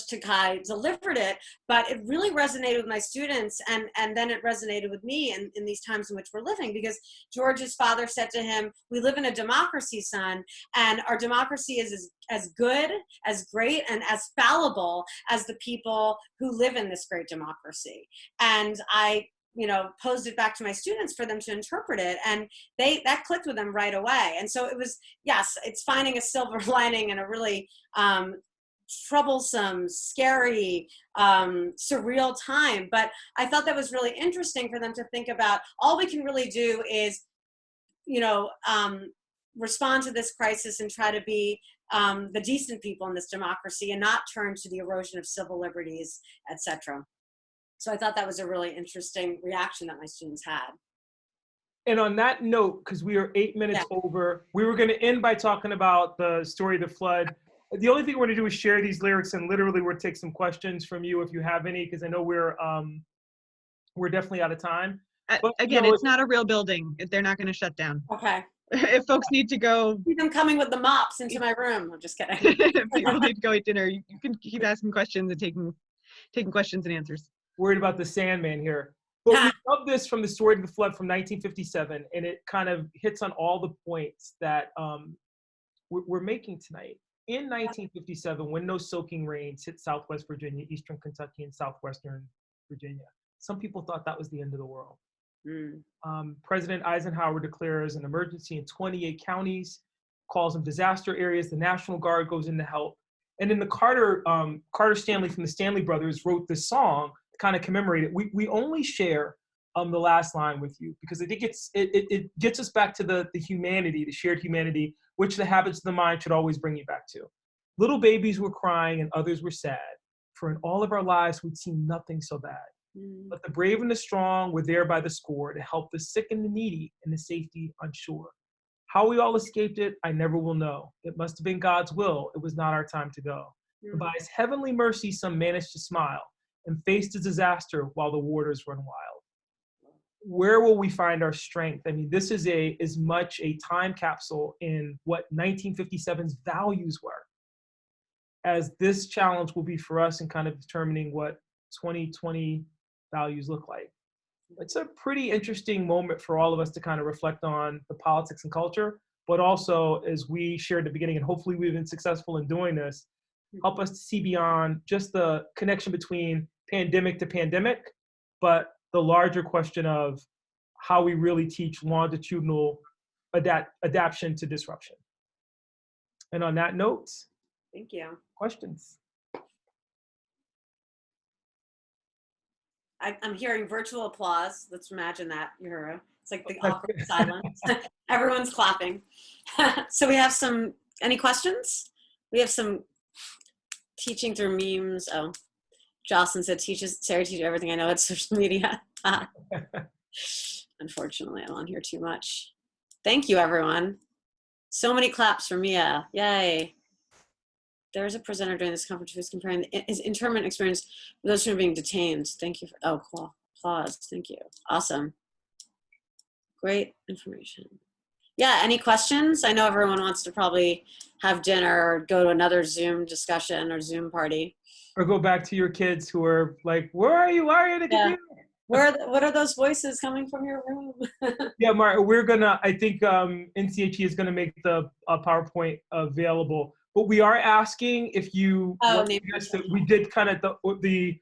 Takei delivered it, but it really resonated with my students, and then it resonated with me in these times in which we're living, because George's father said to him, we live in a democracy, son, and our democracy is as good, as great, and as fallible as the people who live in this great democracy. And I posed it back to my students for them to interpret it, and that clicked with them right away. And so it was, yes, it's finding a silver lining in a really troublesome, scary, surreal time. But I thought that was really interesting for them to think about. All we can really do is, respond to this crisis and try to be the decent people in this democracy and not turn to the erosion of civil liberties, etc. So I thought that was a really interesting reaction that my students had. And on that note, because we are 8 minutes over, we were going to end by talking about the story of the flood. The only thing we're going to do is share these lyrics, and literally we'll take some questions from you if you have any, because I know we're definitely out of time. But, again, it's not a real building. They're not going to shut down. Okay. If folks need to go, I'm coming with the mops into my room. I'm just kidding. If people need to go eat dinner, you can keep asking questions and taking questions and answers. Worried about the Sandman here. But we love this from the story of the flood from 1957, and it kind of hits on all the points that we're making tonight. In 1957, when those soaking rains hit Southwest Virginia, Eastern Kentucky, and Southwestern Virginia, some people thought that was the end of the world. President Eisenhower declares an emergency in 28 counties, calls them disaster areas. The National Guard goes in to help. And then Carter Stanley from the Stanley Brothers wrote this song to kind of commemorate it. We only share the last line with you because I think it gets us back to the humanity, the shared humanity, which the habits of the mind should always bring you back to. Little babies were crying and others were sad, for in all of our lives we'd seen nothing so bad. But the brave and the strong were there by the score to help the sick and the needy and the safety unsure. How we all escaped it, I never will know. It must have been God's will. It was not our time to go. But by his heavenly mercy, some managed to smile and face the disaster while the waters run wild. Where will we find our strength? I mean, this is as much a time capsule in what 1957's values were as this challenge will be for us in kind of determining what 2020 values look like. It's a pretty interesting moment for all of us to kind of reflect on the politics and culture, but also, as we shared at the beginning, and hopefully we've been successful in doing this, help us to see beyond just the connection between pandemic to pandemic, but the larger question of how we really teach longitudinal adaptation to disruption. And on that note, thank you. Questions? I'm hearing virtual applause. Let's imagine that, Yohuru. It's like the awkward silence. Everyone's clapping. So we have any questions? We have some teaching through memes. Oh, Jocelyn said, Sari teaches everything I know at social media. Unfortunately, I'm on here too much. Thank you, everyone. So many claps for Mia. Yay. there's a presenter during this conference who's comparing his internment experience with those who are being detained. Thank you. Oh, cool. Applause. Thank you. Awesome. Great information. Yeah, any questions? I know everyone wants to probably have dinner or go to another Zoom discussion or Zoom party. Or go back to your kids who are like, where are you? Why are you at the computer? What are those voices coming from your room? Yeah, Mark, we're gonna, I think NCHE is gonna make the PowerPoint available. But we are asking if you, we did kind of, the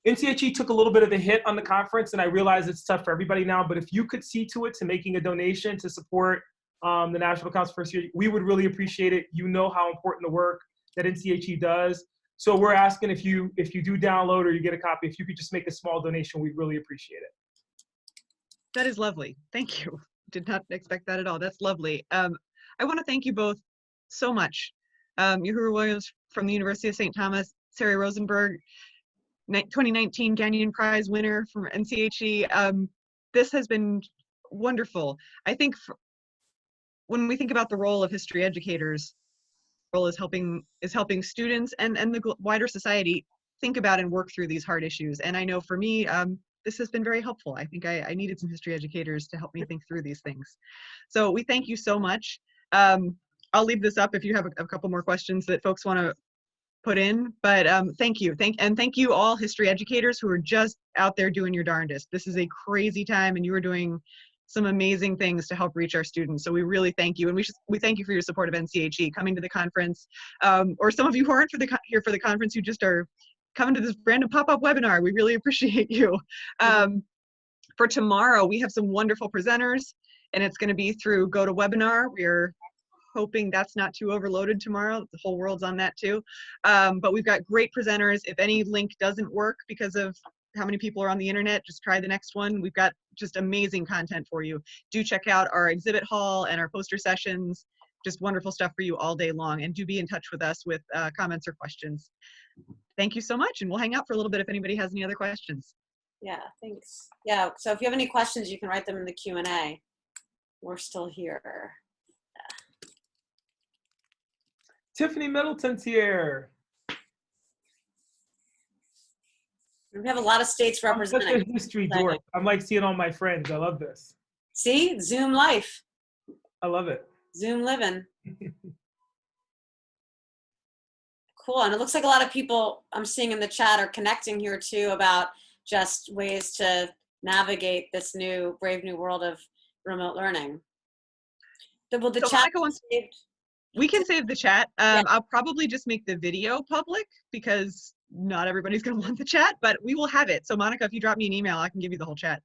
NCHE took a little bit of a hit on the conference, and I realize it's tough for everybody now, but if you could see to it to making a donation to support the National Council for History, we would really appreciate it. You know how important the work that NCHE does. So we're asking if you do download or you get a copy, if you could just make a small donation, we'd really appreciate it. That is lovely. Thank you. Did not expect that at all. That's lovely. I want to thank you both so much. Yohuru Williams from the University of St. Thomas, Sari Rosenberg, 2019 Gagnon Prize winner from NCHE. This has been wonderful. I think when we think about the role of history educators, role is helping students and the wider society think about and work through these hard issues. And I know for me, this has been very helpful. I think I needed some history educators to help me think through these things. So we thank you so much. I'll leave this up if you have a couple more questions that folks want to put in, but thank you. Thank you all history educators who are just out there doing your darndest. This is a crazy time and you are doing some amazing things to help reach our students. So we really thank you. And we thank you for your support of NCHE, coming to the conference, or some of you who aren't here for the conference, who just are coming to this random pop-up webinar. We really appreciate you. For tomorrow, we have some wonderful presenters, and it's gonna be through GoToWebinar. We're hoping that's not too overloaded tomorrow. The whole world's on that too. But we've got great presenters. If any link doesn't work because of how many people are on the internet, just try the next one. We've got just amazing content for you. Do check out our exhibit hall and our poster sessions. Just wonderful stuff for you all day long. And do be in touch with us with comments or questions. Thank you so much. And we'll hang out for a little bit if anybody has any other questions. Yeah, thanks. Yeah, so if you have any questions, you can write them in the Q&A. We're still here. Yeah. Tiffany Middleton's here. We have a lot of states represented. I'm such a history dork. I'm like seeing all my friends. I love this. See, Zoom life. I love it. Zoom living. Cool, and it looks like a lot of people I'm seeing in the chat are connecting here too about just ways to navigate this brave new world of remote learning. Will the chat be saved? We can save the chat. Yeah. I'll probably just make the video public because not everybody's going to want the chat, but we will have it. So Monica, if you drop me an email, I can give you the whole chat.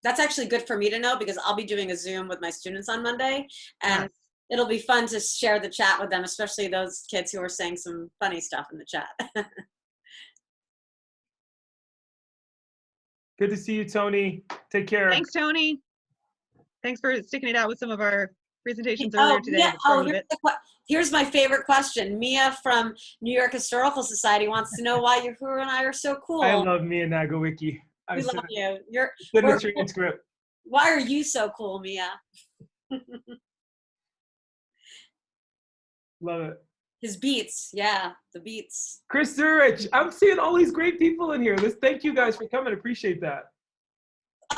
That's actually good for me to know because I'll be doing a Zoom with my students on Monday, and it'll be fun to share the chat with them, especially those kids who are saying some funny stuff in the chat. Good to see you, Tony. Take care. Thanks, Tony. Thanks for sticking it out with some of our presentations earlier today. Yeah. Here's my favorite question. Mia from New York Historical Society wants to know why Yohuru and I are so cool. I love Mia Nagawicki. We love you. Why are you so cool, Mia? Love it. His beats, yeah, the beats. Chris Zurich, I'm seeing all these great people in here. Thank you guys for coming. Appreciate that.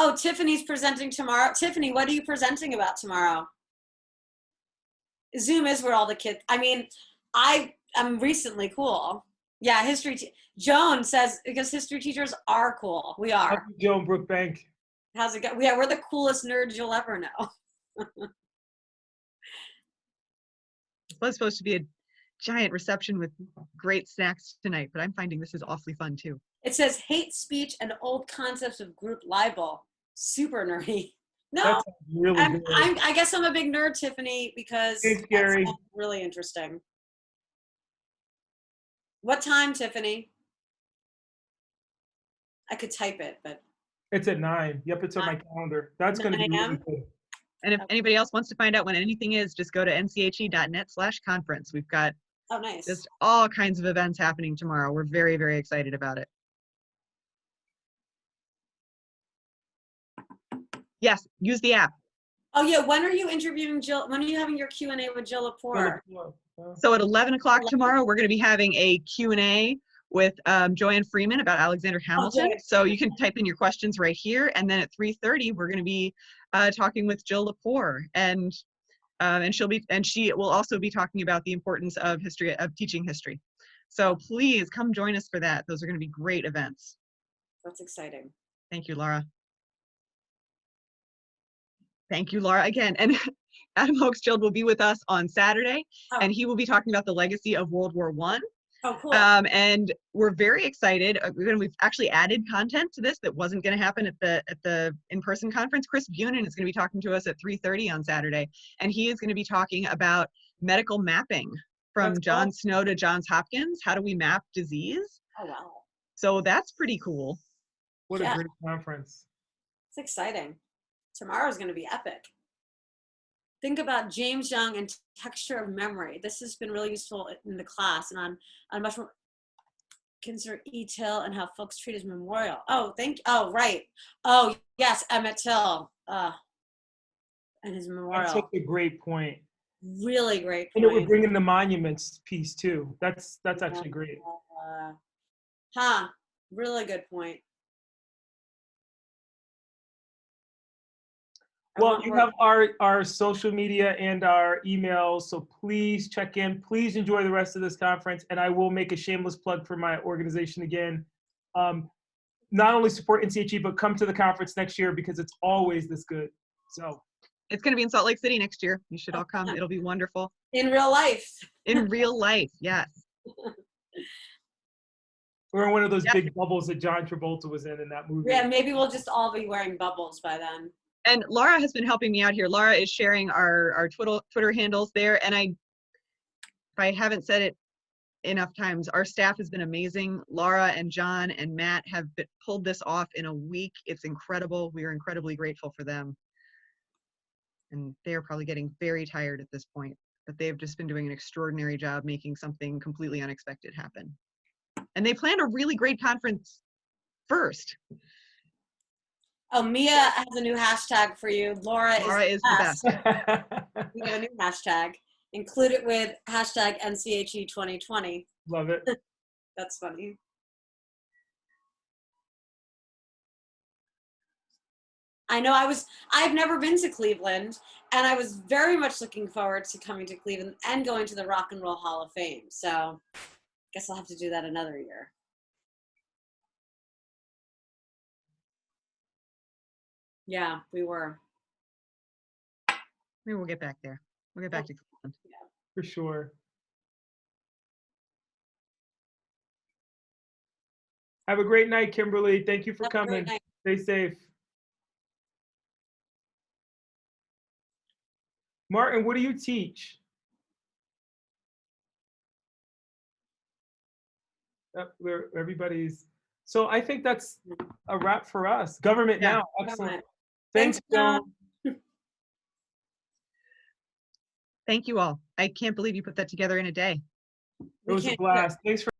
Oh, Tiffany's presenting tomorrow. Tiffany, what are you presenting about tomorrow? Zoom is where all the kids, I mean, I'm recently cool. Yeah, Joan says, because history teachers are cool. We are. Joan Brookbank. How's it go? Yeah, we're the coolest nerds you'll ever know. It was supposed to be a giant reception with great snacks tonight, but I'm finding this is awfully fun too. It says hate speech and old concepts of group libel. Super nerdy. No, that's really good. I guess I'm a big nerd, Tiffany, because it's scary. That's really interesting. What time, Tiffany? I could type it, but it's at 9. Yep, it's on my calendar. That's going to be really good. And if anybody else wants to find out when anything is, just go to nche.net/conference. We've got just all kinds of events happening tomorrow. We're very, very excited about it. Yes, use the app. Oh yeah, when are you interviewing Jill? When are you having your Q&A with Jill Lepore? So at 11 o'clock tomorrow, we're going to be having a Q&A with Joanne Freeman about Alexander Hamilton. So you can type in your questions right here. And then at 3:30, we're going to be talking with Jill Lepore, and she will also be talking about the importance of teaching history. So please come join us for that. Those are going to be great events. That's exciting. Thank you, Laura. Thank you, Laura, again. And Adam Hochschild will be with us on Saturday, and he will be talking about the legacy of World War I. Oh, cool. And we're very excited. We've actually added content to this that wasn't going to happen at the in-person conference. Chris Bunin is going to be talking to us at 3:30 on Saturday, and he is going to be talking about medical mapping from John Snow to Johns Hopkins. How do we map disease? Oh, wow. So that's pretty cool. What a great conference. It's exciting. Tomorrow's going to be epic. Think about James Young and texture of memory. This has been really useful in the class, and on much more consider E. Till and how folks treat his memorial. Oh, right. Oh, yes, Emmett Till and his memorial. That's such a great point. Really great point. And it would bring in the monuments piece too. That's actually great. Really good point. Well, you have our social media and our emails, so please check in. Please enjoy the rest of this conference, and I will make a shameless plug for my organization again. Not only support NCHE, but come to the conference next year because it's always this good. So it's going to be in Salt Lake City next year. You should all come. It'll be wonderful. In real life. In real life, yes. We're in one of those big bubbles that John Travolta was in that movie. Yeah, maybe we'll just all be wearing bubbles by then. And Laura has been helping me out here. Laura is sharing our Twitter handles there. And if I haven't said it enough times, our staff has been amazing. Laura and John and Matt have pulled this off in a week. It's incredible. We are incredibly grateful for them. And they are probably getting very tired at this point, but they've just been doing an extraordinary job making something completely unexpected happen. And they planned a really great conference first. Oh, Mia has a new hashtag for you. Laura is the best. We have a new hashtag. Include it with hashtag NCHE 2020. Love it. That's funny. I know I've never been to Cleveland, and I was very much looking forward to coming to Cleveland and going to the Rock and Roll Hall of Fame. So I guess I'll have to do that another year. Yeah, we were. Maybe we'll get back there. We'll get back to Cleveland. Yeah. For sure. Have a great night, Kimberly. Thank you for coming. Stay safe. Martin, what do you teach? Where everybody's. So I think that's a wrap for us. Government now. Excellent. Thanks, Joan. Thank you all. I can't believe you put that together in a day. It was a blast. Thanks for